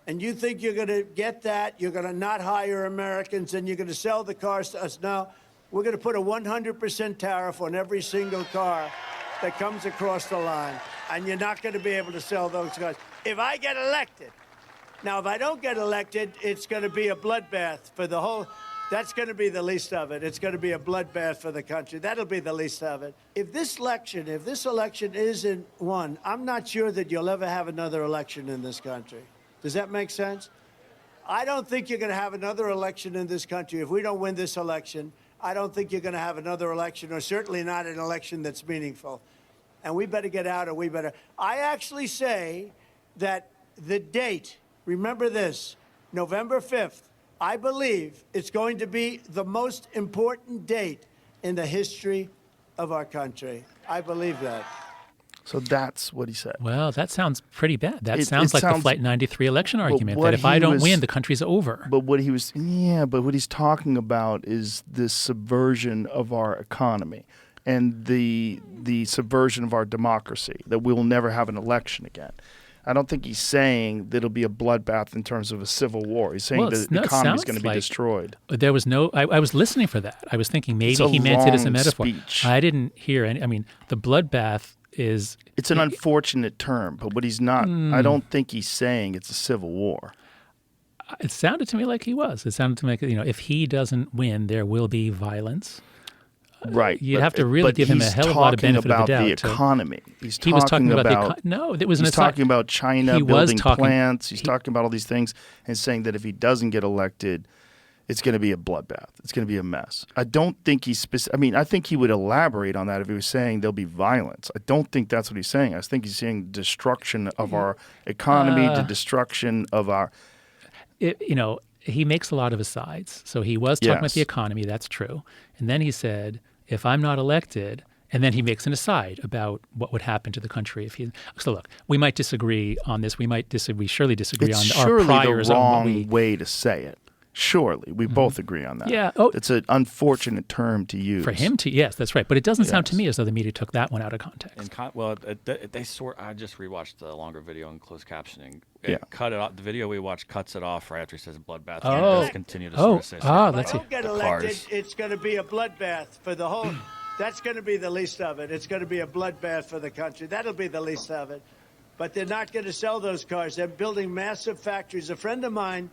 and you think you're going to get that, you're going to not hire Americans, and you're going to sell the cars to us. Now, we're going to put a 100% tariff on every single car that comes across the line, and you're not going to be able to sell those cars. If I get elected, now if I don't get elected, it's going to be a bloodbath for the whole, that's going to be the least of it. It's going to be a bloodbath for the country. That'll be the least of it. If this election isn't won, I'm not sure that you'll ever have another election in this country. Does that make sense? I don't think you're going to have another election in this country. If we don't win this election, I don't think you're going to have another election, or certainly not an election that's meaningful. And we better get out, or we better. I actually say that the date, remember this, November 5th, I believe it's going to be the most important date in the history of our country. I believe that. So that's what he said. Well, that sounds pretty bad. That It sounds like the sounds- Flight 93 election argument, what that if I he don't was- win, the country's over. But what he's talking about is this subversion of our economy and the subversion of our democracy, that we will never have an election again. I don't think he's saying that it'll be a bloodbath in terms of a civil war. He's saying that the economy is going to be destroyed. There was no. I was listening for that. I was thinking maybe It's a he meant it as a long metaphor. speech. I didn't hear any. I mean, the bloodbath is. It's an unfortunate term, but what he's not, I don't think he's saying it's a civil war. It sounded to me like he was. It sounded to me like, if he doesn't win, there will be violence. Right. You'd have to really give him a hell of a lot of benefit of the doubt. He's talking about the economy. He was talking about no, it was an He's aside. talking about China He was building talking- plants. He's talking about all these things and saying that if he doesn't get elected, it's going to be a bloodbath. It's going to be a mess. I don't think he's I mean, I think he would elaborate on that if he was saying there'll be violence. I don't think that's what he's saying. I think he's saying destruction of our economy, the destruction of our... He makes a lot of asides. So he was talking about Yes. the economy. That's true. And then he said, if I'm not elected, and then he makes an aside about what would happen to the country if he. So look, we might disagree on this. We surely disagree It's on our surely priors the on what wrong we. way to say it. Surely. We both agree on that. Yeah. Oh. It's an unfortunate term to use. For him to, yes, that's right. But it doesn't sound to Yes. me as though the media took that one out of context. They sort. I just rewatched the longer video in closed captioning. Yeah. Cut it off. The video we watched cuts it off right after he says bloodbath. Oh. And it does continue to sort of say something let's see. about Don't get the elected, cars. it's going to be a bloodbath for the whole. That's going to be the least of it. It's going to be a bloodbath for the country. That'll be the least of it. But they're not going to sell those cars. They're building massive factories. A friend of mine,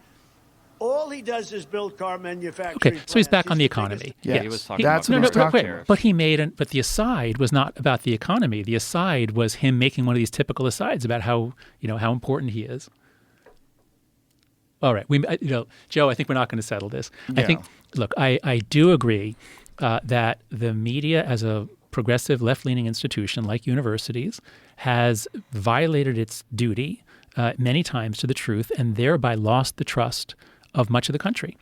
all he does is build car manufacturing. Okay, so he's plants. back on the the biggest- economy. Yes. He was talking That's about what he's wait, talking wait. about. But he made but the aside was not about the economy. The aside was him making one of these typical asides about how how important he is. All right, Joe, I think we're not going to settle this. I think, look, I do agree that the media as a progressive left-leaning institution like universities has violated its duty many times to the truth and thereby lost the trust of much of the country.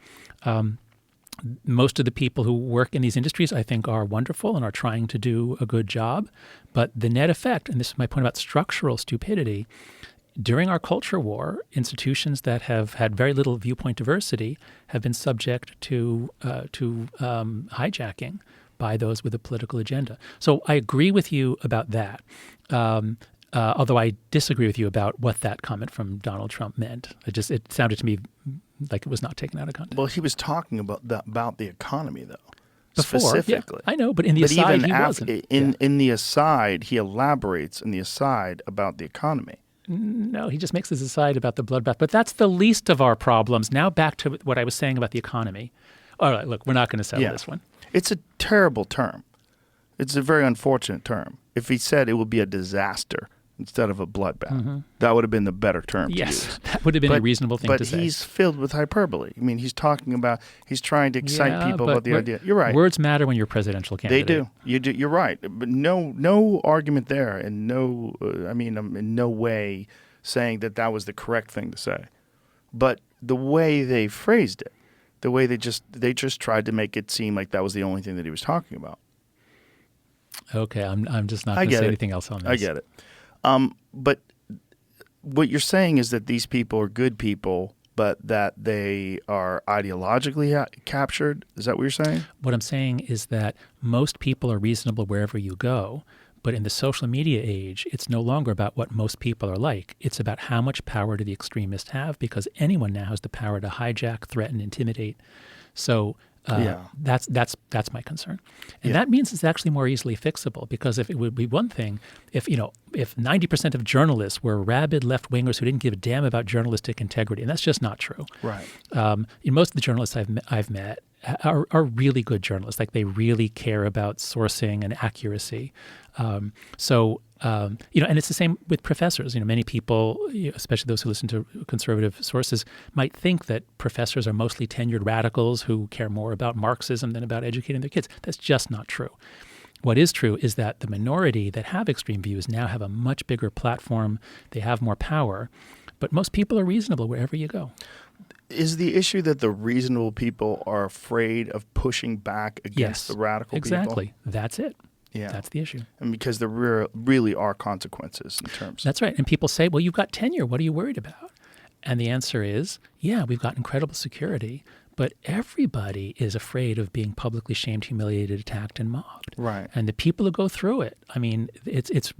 Most of the people who work in these industries, I think, are wonderful and are trying to do a good job. But the net effect, and this is my point about structural stupidity, during our culture war, institutions that have had very little viewpoint diversity have been subject to hijacking by those with a political agenda. So I agree with you about that, although I disagree with you about what that comment from Donald Trump meant. It sounded to me like it was not taken out of context. Well, he was talking about the economy, though. Before, specifically. yeah, I know, but in the aside, he wasn't. In the aside, he elaborates in the aside about the economy. No, he just makes this aside about the bloodbath. But that's the least of our problems. Now back to what I was saying about the economy. All right, look, we're not going to settle this one. It's a terrible term. It's a very unfortunate term. If he said it would be a disaster instead of a bloodbath, that would have been the better term to use. Yes, that would have been a reasonable thing to say. But he's filled with hyperbole. I mean, he's trying to excite people about the idea. You're right. Words matter when you're a presidential candidate. They do. You do. You're right. But no argument there, and I'm in no way saying that was the correct thing to say. But the way they phrased it, the way they just tried to make it seem like that was the only thing that he was talking about. Okay, I'm just not going to say anything else on this. I get it. But what you're saying is that these people are good people, but that they are ideologically captured. Is that what you're saying? What I'm saying is that most people are reasonable wherever you go, but in the social media age, it's no longer about what most people are like. It's about how much power do the extremists have, because anyone now has the power to hijack, threaten, intimidate. So that's my concern. And that means it's actually more easily fixable, because if it would be one thing, if 90% of journalists were rabid left-wingers who didn't give a damn about journalistic integrity, and that's just not true. Right. Most of the journalists I've met are really good journalists. Like, they really care about sourcing and accuracy. And it's the same with professors. Many people, especially those who listen to conservative sources, might think that professors are mostly tenured radicals who care more about Marxism than about educating their kids. That's just not true. What is true is that the minority that have extreme views now have a much bigger platform. They have more power. But most people are reasonable wherever you go. Is the issue that the reasonable people are afraid of pushing back against the radical people? Exactly. That's it. Yeah. That's the issue. And because there really are consequences in terms. That's right. And people say, well, you've got tenure. What are you worried about? And the answer is, yeah, we've got incredible security, but everybody is afraid of being publicly shamed, humiliated, attacked, and mobbed. Right. And the people who go through it, I mean, it's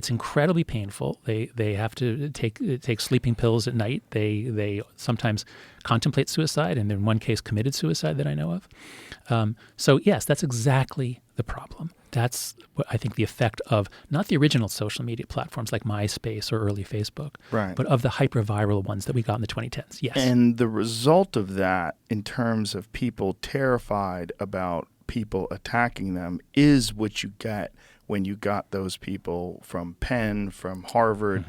incredibly painful. They have to take sleeping pills at night. They sometimes contemplate suicide, and in one case committed suicide that I know of. So yes, that's exactly the problem. That's what I think the effect of not the original social media platforms like MySpace or early Facebook, Right. but of the hyper-viral ones that we got in the 2010s. Yes. And the result of that, in terms of people terrified about people attacking them, is what you get when you got those people from Penn, from Harvard.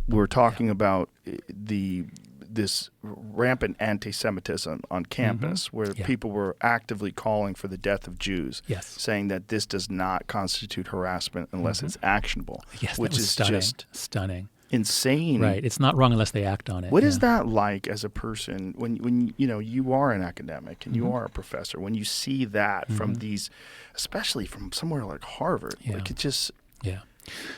We're talking about this rampant anti-Semitism on campus, where people were actively calling for the death of Jews, saying that this does not constitute harassment unless it's actionable, Yes, which that was is stunning. just Stunning. insane. Right. It's not wrong unless they act on it. What is that like as a person when you are an academic and you are a professor, when you see that from these, especially from somewhere like Harvard? Like it just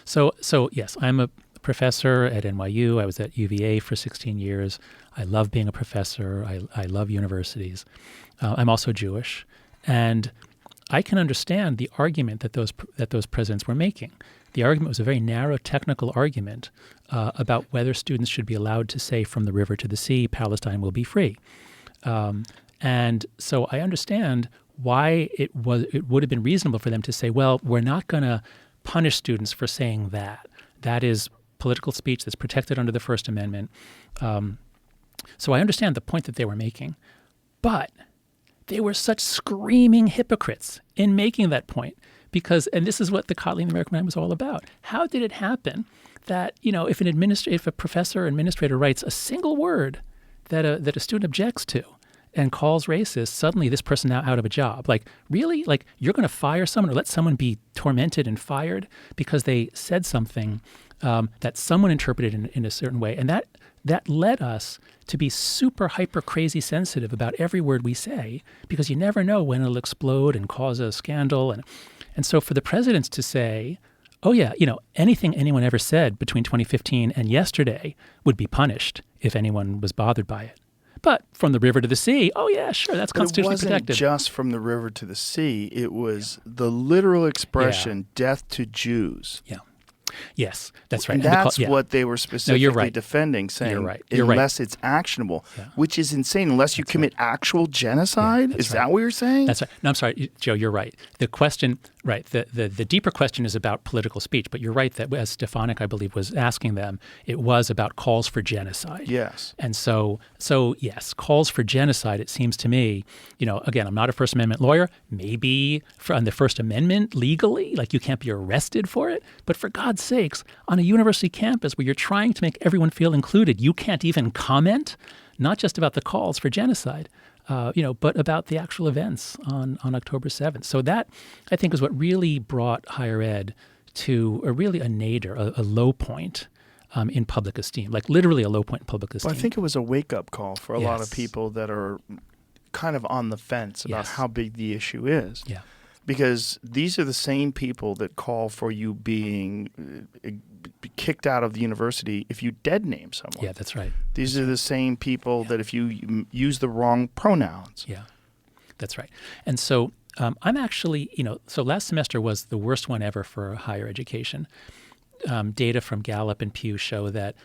So yes, I'm a professor at NYU. I was at UVA for 16 years. I love being a professor. I love universities. I'm also Jewish, and I can understand the argument that those presidents were making. The argument was a very narrow technical argument about whether students should be allowed to say from the river to the sea, Palestine will be free. And so I understand why it would have been reasonable for them to say, well, we're not going to punish students for saying that. That is political speech that's protected under the First Amendment. So I understand the point that they were making, but they were such screaming hypocrites in making that point because, and this is what the Coddling the American Mind was all about. How did it happen that, if a professor or administrator writes a single word that a student objects to and calls racist, suddenly this person now out of a job? Like, really? Like, you're going to fire someone or let someone be tormented and fired because they said something that someone interpreted in a certain way? And that led us to be super hyper crazy sensitive about every word we say, because you never know when it'll explode and cause a scandal. And so for the presidents to say, oh yeah, anything anyone ever said between 2015 and yesterday would be punished if anyone was bothered by it. But from the river to the sea, oh yeah, sure, that's constitutionally protected. It wasn't just from the river to the sea. It was the literal expression, death to Jews. Yeah. Yes, that's right. And that's what they were specifically defending, saying You're unless it's actionable, which is insane. Unless you commit actual genocide? Is that what you're saying? That's right. No, I'm sorry, Joe, you're right. The question, the deeper question is about political speech, but you're right that as Stefanik, I believe, was asking them, it was about calls for genocide. Yes. And so yes, calls for genocide, it seems to me, again, I'm not a First Amendment lawyer, maybe on the First Amendment legally, like you can't be arrested for it, but for God's sakes, on a university campus where you're trying to make everyone feel included, you can't even comment, not just about the calls for genocide, but about the actual events on October 7th. So that, I think, is what really brought higher ed to a nadir, a low point in public esteem, like literally a low point in public esteem. Well, I think it was a wake-up call for a lot of people that are kind of on the fence about how big the issue is. Yeah. Because these are the same people that call for you being kicked out of the university if you dead name someone. Yeah, that's right. These are the same people that if you use the wrong pronouns. Yeah, that's right. And so I'm actually, so last semester was the worst one ever for higher education. Data from Gallup and Pew show that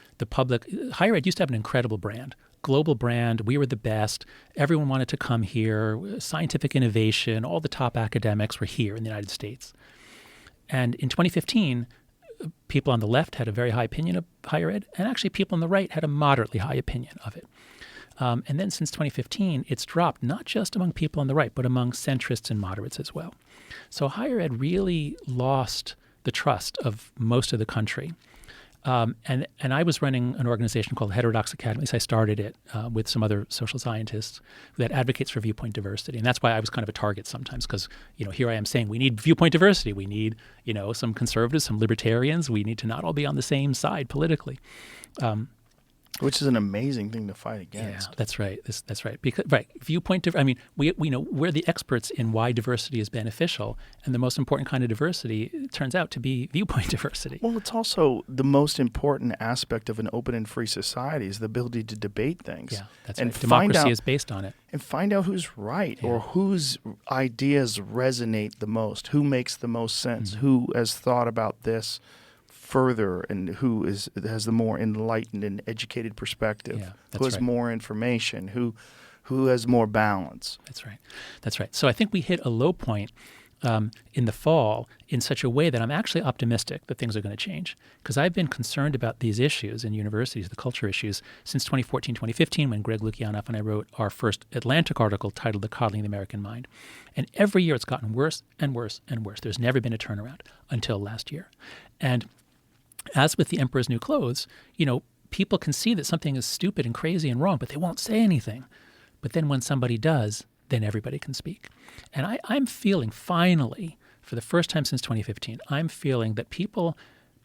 higher ed used to have an incredible brand. Global brand, we were the best, everyone wanted to come here, scientific innovation, all the top academics were here in the United States. And in 2015, people on the left had a very high opinion of higher ed, and actually people on the right had a moderately high opinion of it. And then since 2015, it's dropped not just among people on the right, but among centrists and moderates as well. So higher ed really lost the trust of most of the country. And I was running an organization called Heterodox Academy. So I started it with some other social scientists that advocates for viewpoint diversity. And that's why I was kind of a target sometimes because, here I am saying we need viewpoint diversity. We need, some conservatives, some libertarians. We need to not all be on the same side politically. Which is an amazing thing to fight against. Yeah, that's right. That's right. Because viewpoint. We we're the experts in why diversity is beneficial, and the most important kind of diversity turns out to be viewpoint diversity. Well, it's also the most important aspect of an open and free society is the ability to debate things. Yeah, that's and right. Democracy is based on it. And find out who's right or whose ideas resonate the most, who makes the most sense, who has thought about this further, and who has the more enlightened and educated perspective, who has more information, who has more balance. That's right. So I think we hit a low point in the fall in such a way that I'm actually optimistic that things are going to change, because I've been concerned about these issues in universities, the culture issues, since 2014, 2015, when Greg Lukianoff and I wrote our first Atlantic article titled The Coddling of the American Mind. And every year it's gotten worse and worse and worse. There's never been a turnaround until last year. And as with the emperor's new clothes, people can see that something is stupid and crazy and wrong, but they won't say anything. But then when somebody does, then everybody can speak. And I'm feeling finally, for the first time since 2015, I'm feeling that people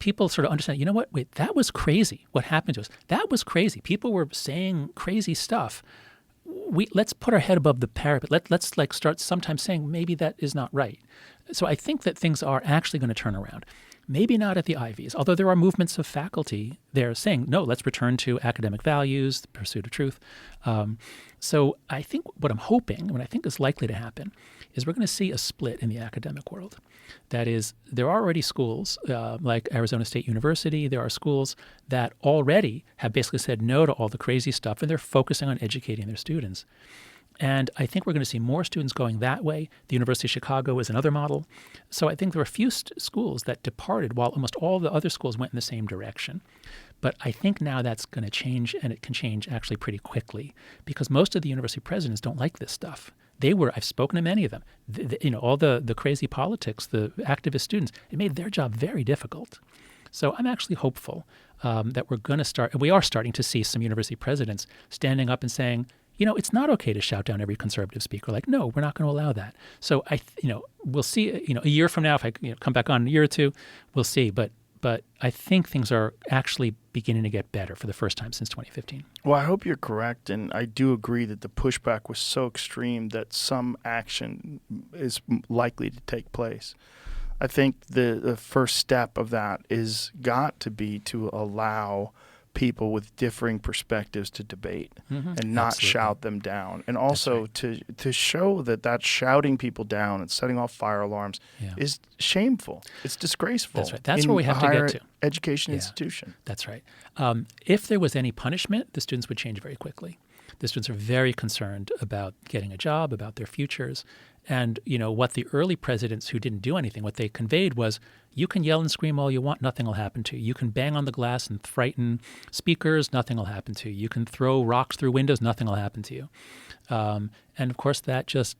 sort of understand, wait, that was crazy. What happened to us? That was crazy. People were saying crazy stuff. Let's put our head above the parapet. Let's start sometimes saying maybe that is not right. So I think that things are actually going to turn around. Maybe not at the Ivies, although there are movements of faculty there saying, no, let's return to academic values, the pursuit of truth. So I think what I'm hoping, what I think is likely to happen, is we're going to see a split in the academic world. That is, there are already schools like Arizona State University. There are schools that already have basically said no to all the crazy stuff, and they're focusing on educating their students. And I think we're going to see more students going that way. The University of Chicago is another model. So I think there were a few schools that departed while almost all the other schools went in the same direction. But I think now that's going to change, and it can change actually pretty quickly, because most of the university presidents don't like this stuff. I've spoken to many of them. All the crazy politics, the activist students, it made their job very difficult. So I'm actually hopeful that we're going to start, and we are starting to see some university presidents standing up and saying, it's not okay to shout down every conservative speaker. Like, no, we're not going to allow that. So we'll see. A year from now, if I come back on in a year or two, we'll see. But I think things are actually beginning to get better for the first time since 2015. Well, I hope you're correct, and I do agree that the pushback was so extreme that some action is likely to take place. I think the first step of that is got to be to allow people with differing perspectives to debate and not shout them down. And also to show that shouting people down and setting off fire alarms is shameful. It's disgraceful. That's right. That's where we have to get to. Education institution. That's right. If there was any punishment, the students would change very quickly. The students are very concerned about getting a job, about their futures. And, what the early presidents who didn't do anything, what they conveyed was, you can yell and scream all you want, nothing will happen to you. You can bang on the glass and frighten speakers, nothing will happen to you. You can throw rocks through windows, nothing will happen to you. And, of course, that just,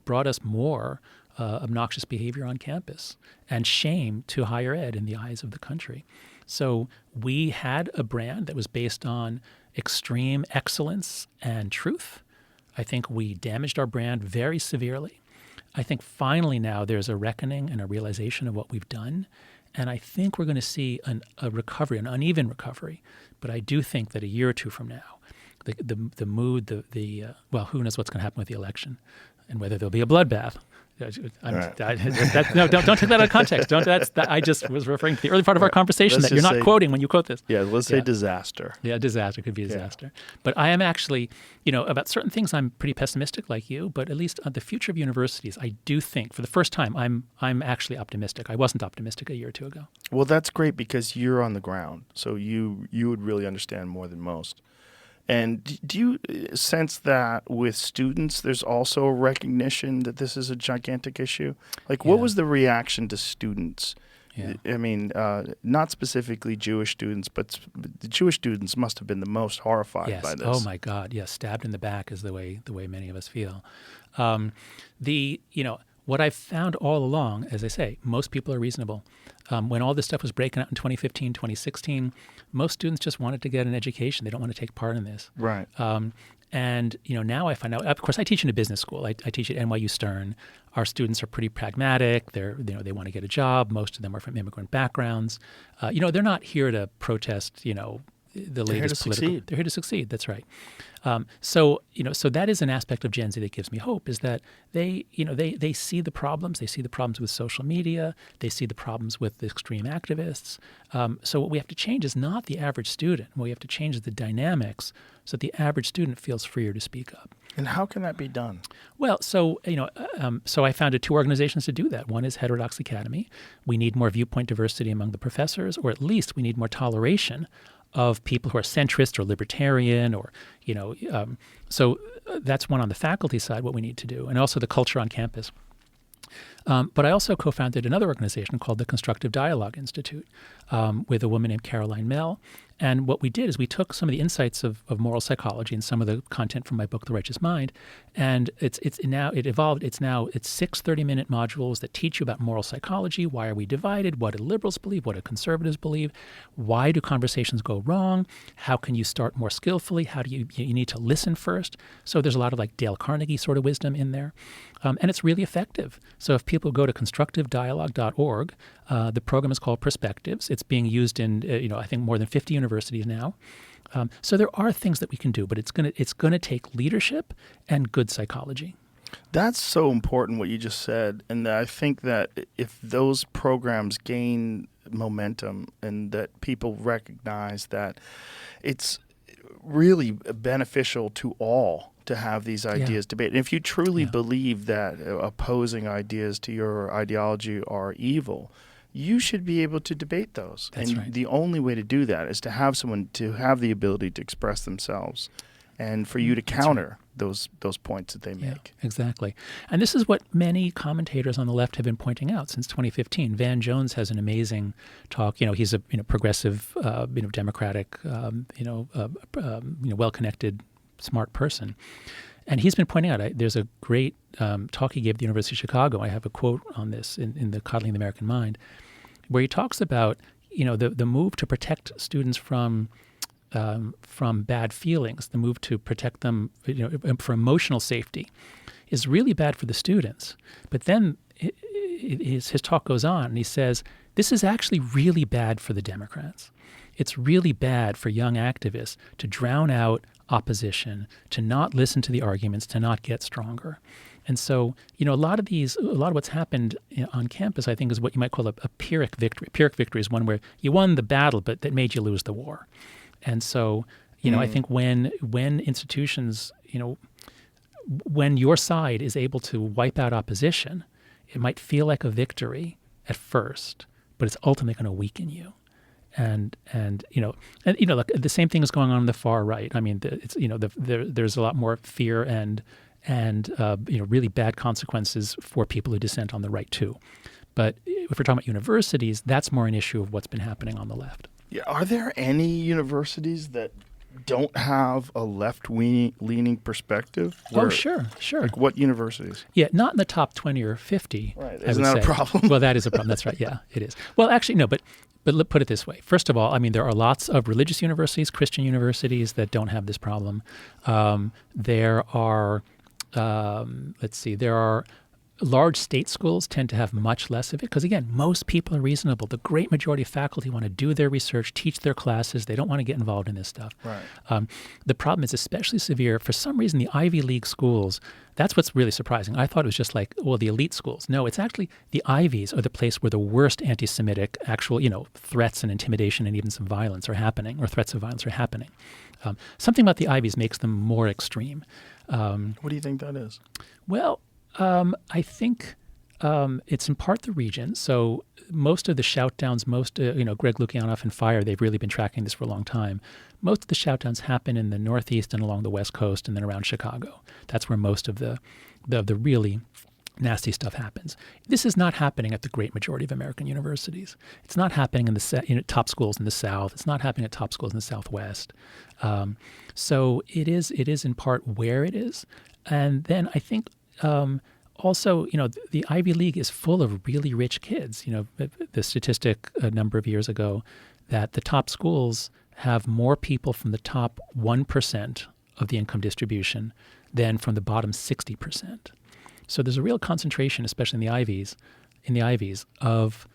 brought us more obnoxious behavior on campus and shame to higher ed in the eyes of the country. So we had a brand that was based on extreme excellence and truth. I think we damaged our brand very severely. I think finally now there's a reckoning and a realization of what we've done. And I think we're going to see a recovery, an uneven recovery. But I do think that a year or two from now, the mood, well, who knows what's going to happen with the election and whether there'll be a bloodbath. No, don't take that out of context. I just was referring to the early part of our conversation that you're not quoting when you quote this. Yeah, let's say disaster. Yeah, disaster could be a disaster. But I am actually, about certain things I'm pretty pessimistic like you, but at least on the future of universities, I do think for the first time I'm actually optimistic. I wasn't optimistic a year or two ago. Well, that's great because you're on the ground, so you would really understand more than most. And do you sense that with students, there's also a recognition that this is a gigantic issue? Like, what was the reaction to students? Yeah. I mean, not specifically Jewish students, but the Jewish students must have been the most horrified by this. Oh my God, yes, stabbed in the back is the way many of us feel. what I've found all along, as I say, most people are reasonable. When all this stuff was breaking out in 2015, 2016, most students just wanted to get an education. They don't want to take part in this. Right. And now I find out. Of course, I teach in a business school. I teach at NYU Stern. Our students are pretty pragmatic. They want to get a job. Most of them are from immigrant backgrounds. They're not here to protest. The latest political. They're here to succeed. That's right. So that is an aspect of Gen Z that gives me hope. Is that they see the problems. They see the problems with social media. They see the problems with the extreme activists. So what we have to change is not the average student. What we have to change is the dynamics, so that the average student feels freer to speak up. And how can that be done? Well, so I founded two organizations to do that. One is Heterodox Academy. We need more viewpoint diversity among the professors, or at least we need more toleration of people who are centrist or libertarian, or so that's one on the faculty side, what we need to do, and also the culture on campus. But I also co-founded another organization called the Constructive Dialogue Institute with a woman named Caroline Mell. And what we did is we took some of the insights of moral psychology and some of the content from my book, The Righteous Mind, and it evolved. It's 6 30-minute modules that teach you about moral psychology. Why are we divided? What do liberals believe? What do conservatives believe? Why do conversations go wrong? How can you start more skillfully? How do you need to listen first? So there's a lot of like Dale Carnegie sort of wisdom in there. And it's really effective. So if people go to constructivedialogue.org, the program is called Perspectives. It's being used in, I think, more than 50 universities now. So there are things that we can do, but it's gonna take leadership and good psychology. That's so important what you just said, and I think that if those programs gain momentum and that people recognize that it's really beneficial to all to have these ideas debate. And if you truly believe that opposing ideas to your ideology are evil, you should be able to debate those. That's right. The only way to do that is to have someone to have the ability to express themselves and for you to counter those points that they make. Yeah, exactly. And this is what many commentators on the left have been pointing out since 2015. Van Jones has an amazing talk. He's a progressive, democratic, well-connected, smart person. And he's been pointing out, there's a great talk he gave at the University of Chicago. I have a quote on this in the Coddling the American Mind, where he talks about, the move to protect students from bad feelings, the move to protect them, for emotional safety, is really bad for the students. But then his talk goes on, and he says, this is actually really bad for the Democrats. It's really bad for young activists to drown out opposition, to not listen to the arguments, to not get stronger. And so, a lot of what's happened on campus, I think, is what you might call a Pyrrhic victory. Pyrrhic victory is one where you won the battle, but that made you lose the war. And so, I think when institutions, when your side is able to wipe out opposition, it might feel like a victory at first, but it's ultimately going to weaken you. And look, the same thing is going on the far right. I mean, there's a lot more fear and really bad consequences for people who dissent on the right too. But if we're talking about universities, that's more an issue of what's been happening on the left. Yeah, are there any universities that don't have a left-leaning perspective? Sure. Like what universities? Yeah, not in the top 20 or 50. Right. Isn't that a problem? Well, that is a problem. That's right. Yeah, it is. Well, actually, no, but put it this way. First of all, I mean, there are lots of religious universities, Christian universities that don't have this problem. There are, there are large state schools tend to have much less of it because, again, most people are reasonable. The great majority of faculty want to do their research, teach their classes. They don't want to get involved in this stuff. Right. The problem is especially severe. For some reason, the Ivy League schools, that's what's really surprising. I thought it was just like, the elite schools. No, it's actually the Ivies are the place where the worst anti-Semitic actual, threats and intimidation and even some violence are happening, or threats of violence are happening. Something about the Ivies makes them more extreme. What do you think that is? Well, I think it's in part the region. So most of the shoutdowns, Greg Lukianoff and FIRE, they've really been tracking this for a long time. Most of the shoutdowns happen in the Northeast and along the West Coast and then around Chicago. That's where most of the really nasty stuff happens. This is not happening at the great majority of American universities. It's not happening in the top schools in the South. It's not happening at top schools in the Southwest. So it is in part where it is. And then I think also, the Ivy League is full of really rich kids. The statistic a number of years ago that the top schools have more people from the top 1% of the income distribution than from the bottom 60%. So there's a real concentration, especially in the Ivies, of,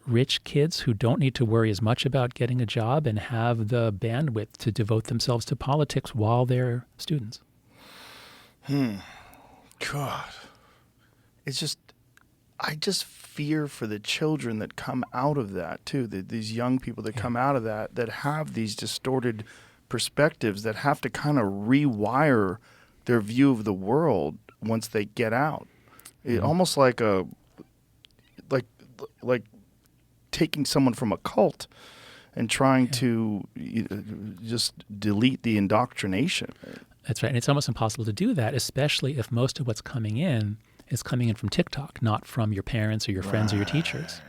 rich kids who don't need to worry as much about getting a job and have the bandwidth to devote themselves to politics while they're students. God. I just fear for the children that come out of that, too. These young people that come out of that have these distorted perspectives that have to kind of rewire their view of the world once they get out. It almost like taking someone from a cult and trying to just delete the indoctrination. That's right. And it's almost impossible to do that, especially if most of what's coming in is coming in from TikTok, not from your parents or your friends or your teachers.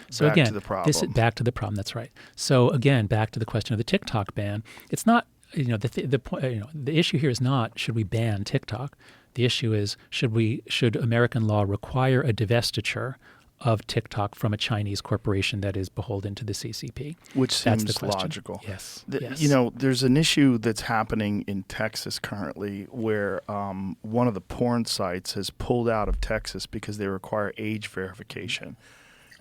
So Back again, to the problem. Back to the problem. That's right. So again, back to the question of the TikTok ban. It's not, the issue here is not should we ban TikTok. The issue is should American law require a divestiture of TikTok from a Chinese corporation that is beholden to the CCP? Which That's the seems question. logical. Yes. There's an issue that's happening in Texas currently where one of the porn sites has pulled out of Texas because they require age verification.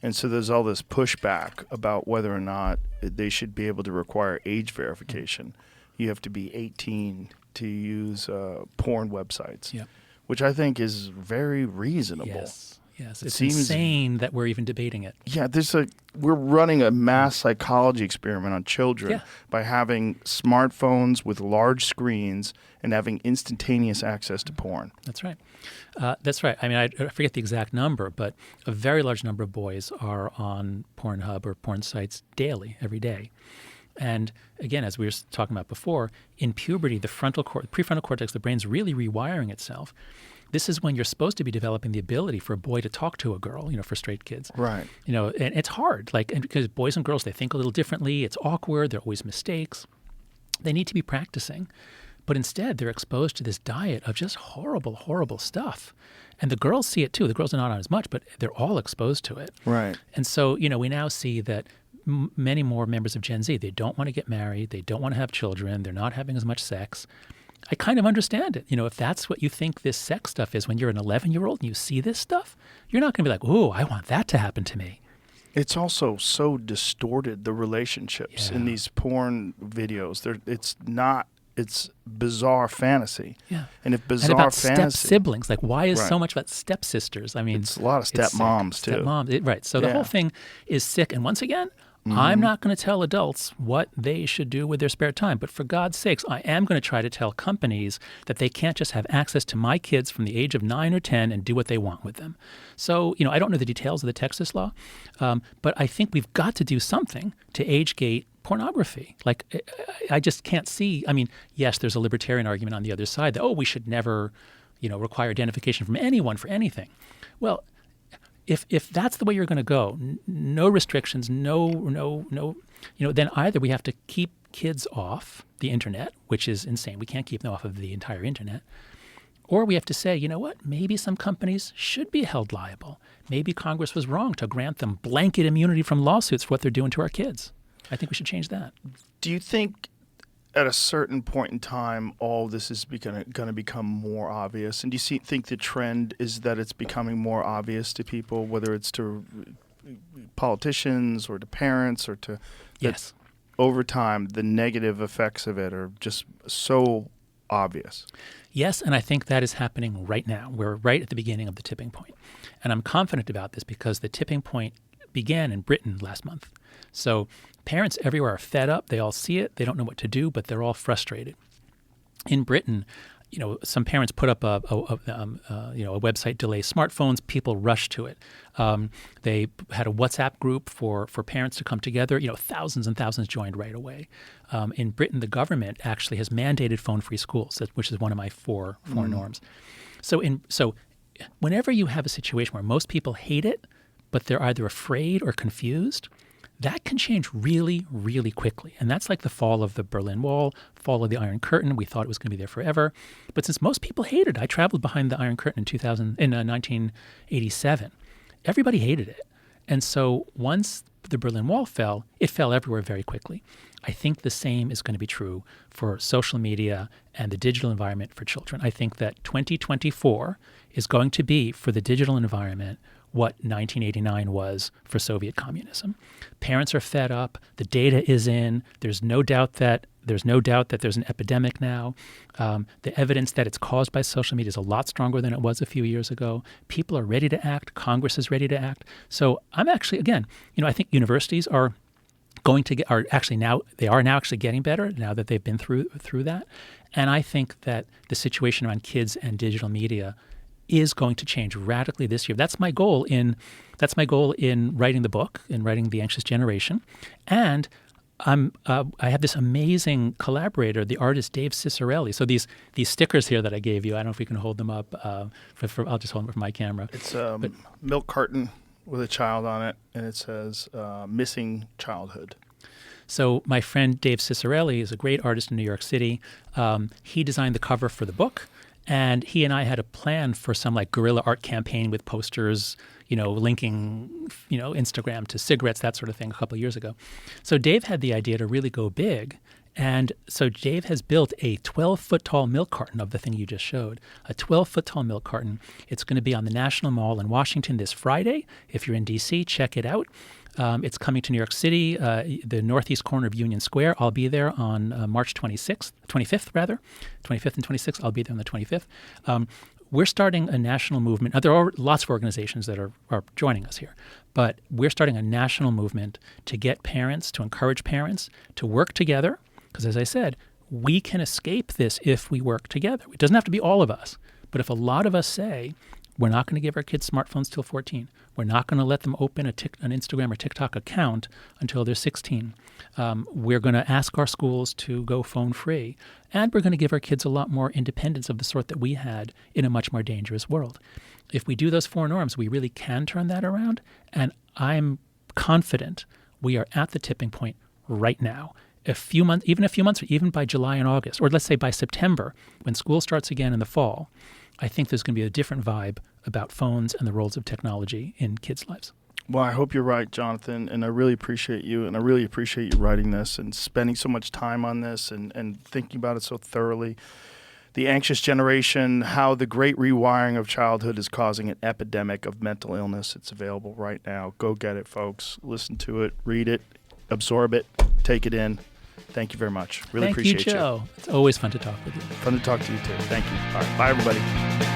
And so there's all this pushback about whether or not they should be able to require age verification. You have to be 18 to use porn websites, which I think is very reasonable. Yes, it's insane that we're even debating it. Yeah, we're running a mass psychology experiment on children by having smartphones with large screens and having instantaneous access to porn. That's right. That's right. I mean, I forget the exact number, but a very large number of boys are on Pornhub or porn sites daily, every day. And again, as we were talking about before, in puberty, the prefrontal cortex, the brain's really rewiring itself. This is when you're supposed to be developing the ability for a boy to talk to a girl, for straight kids. Right. And it's hard, and because boys and girls, they think a little differently. It's awkward. There are always mistakes. They need to be practicing. But instead, they're exposed to this diet of just horrible, horrible stuff. And the girls see it too. The girls are not on as much, but they're all exposed to it. Right. And so, we now see that many more members of Gen Z, they don't want to get married. They don't want to have children. They're not having as much sex. I kind of understand it. If that's what you think this sex stuff is when you're an 11-year-old and you see this stuff, you're not going to be like, "Ooh, I want that to happen to me." It's also so distorted, the relationships in these porn videos. It's bizarre fantasy. Yeah. And if bizarre and about fantasy. Step siblings. Like, why is so much about stepsisters? I mean, it's a lot of stepmoms, too. Stepmoms, right. So the whole thing is sick. And once again, I'm not going to tell adults what they should do with their spare time. But for God's sakes, I am going to try to tell companies that they can't just have access to my kids from the age of 9 or 10 and do what they want with them. So, I don't know the details of the Texas law, but I think we've got to do something to age-gate pornography. Like, I just can't see. I mean, yes, there's a libertarian argument on the other side that, we should never, require identification from anyone for anything. Well, if that's the way you're going to go, no restrictions, no, then either we have to keep kids off the internet, which is insane. We can't keep them off of the entire internet. Or we have to say, maybe some companies should be held liable. Maybe Congress was wrong to grant them blanket immunity from lawsuits for what they're doing to our kids. I think we should change that. Do you think at a certain point in time, all this is going to become more obvious? And do you think the trend is that it's becoming more obvious to people, whether it's to politicians or to parents or to... Yes. Over time, the negative effects of it are just so obvious. Yes, and I think that is happening right now. We're right at the beginning of the tipping point. And I'm confident about this because the tipping point began in Britain last month. So parents everywhere are fed up. They all see it. They don't know what to do, but they're all frustrated. In Britain, some parents put up a website, delay smartphones. People rushed to it. They had a WhatsApp group for parents to come together. Thousands and thousands joined right away. In Britain, the government actually has mandated phone-free schools, which is one of my four norms. So whenever you have a situation where most people hate it, but they're either afraid or confused, that can change really, really quickly. And that's like the fall of the Berlin Wall, fall of the Iron Curtain. We thought it was going to be there forever. But since most people hated it, I traveled behind the Iron Curtain in 1987. Everybody hated it. And so once the Berlin Wall fell, it fell everywhere very quickly. I think the same is going to be true for social media and the digital environment for children. I think that 2024 is going to be, for the digital environment, what 1989 was for Soviet communism. Parents are fed up. The data is in. There's no doubt that there's an epidemic now. The evidence that it's caused by social media is a lot stronger than it was a few years ago. People are ready to act. Congress is ready to act. So I'm actually, again, I think universities are now actually getting better now that they've been through that. And I think that the situation around kids and digital media is going to change radically this year. That's my goal in writing the book, in writing The Anxious Generation. And I have this amazing collaborator, the artist Dave Cicerelli. So these stickers here that I gave you, I don't know if we can hold them up. I'll just hold them for my camera. It's a milk carton with a child on it, and it says "Missing Childhood." So my friend Dave Cicerelli is a great artist in New York City. He designed the cover for the book. And he and I had a plan for some like guerrilla art campaign with posters, linking, Instagram to cigarettes, that sort of thing a couple of years ago. So Dave had the idea to really go big. And so Dave has built a 12-foot tall milk carton of the thing you just showed, a 12-foot tall milk carton. It's going to be on the National Mall in Washington this Friday. If you're in D.C., check it out. It's coming to New York City, the northeast corner of Union Square. I'll be there on March 25th and 26th. I'll be there on the 25th. We're starting a national movement. There are lots of organizations that are joining us here, but we're starting a national movement to get parents, to encourage parents to work together. Because as I said, we can escape this if we work together. It doesn't have to be all of us, but if a lot of us say, we're not going to give our kids smartphones till 14. We're not going to let them open an Instagram or TikTok account until they're 16. We're going to ask our schools to go phone free. And we're going to give our kids a lot more independence of the sort that we had in a much more dangerous world. If we do those 4 norms, we really can turn that around. And I'm confident we are at the tipping point right now. A few months, or even by July and August, or let's say by September, when school starts again in the fall, I think there's going to be a different vibe about phones and the roles of technology in kids' lives. Well, I hope you're right, Jonathan, and I really appreciate you, and I really appreciate you writing this and spending so much time on this and thinking about it so thoroughly. The Anxious Generation, How the Great Rewiring of Childhood is Causing an Epidemic of Mental Illness. It's available right now. Go get it, folks. Listen to it, read it, absorb it, take it in. Thank you very much. Really appreciate you. Thank you, Joe. It's always fun to talk with you. Fun to talk to you, too. Thank you. All right. Bye, everybody.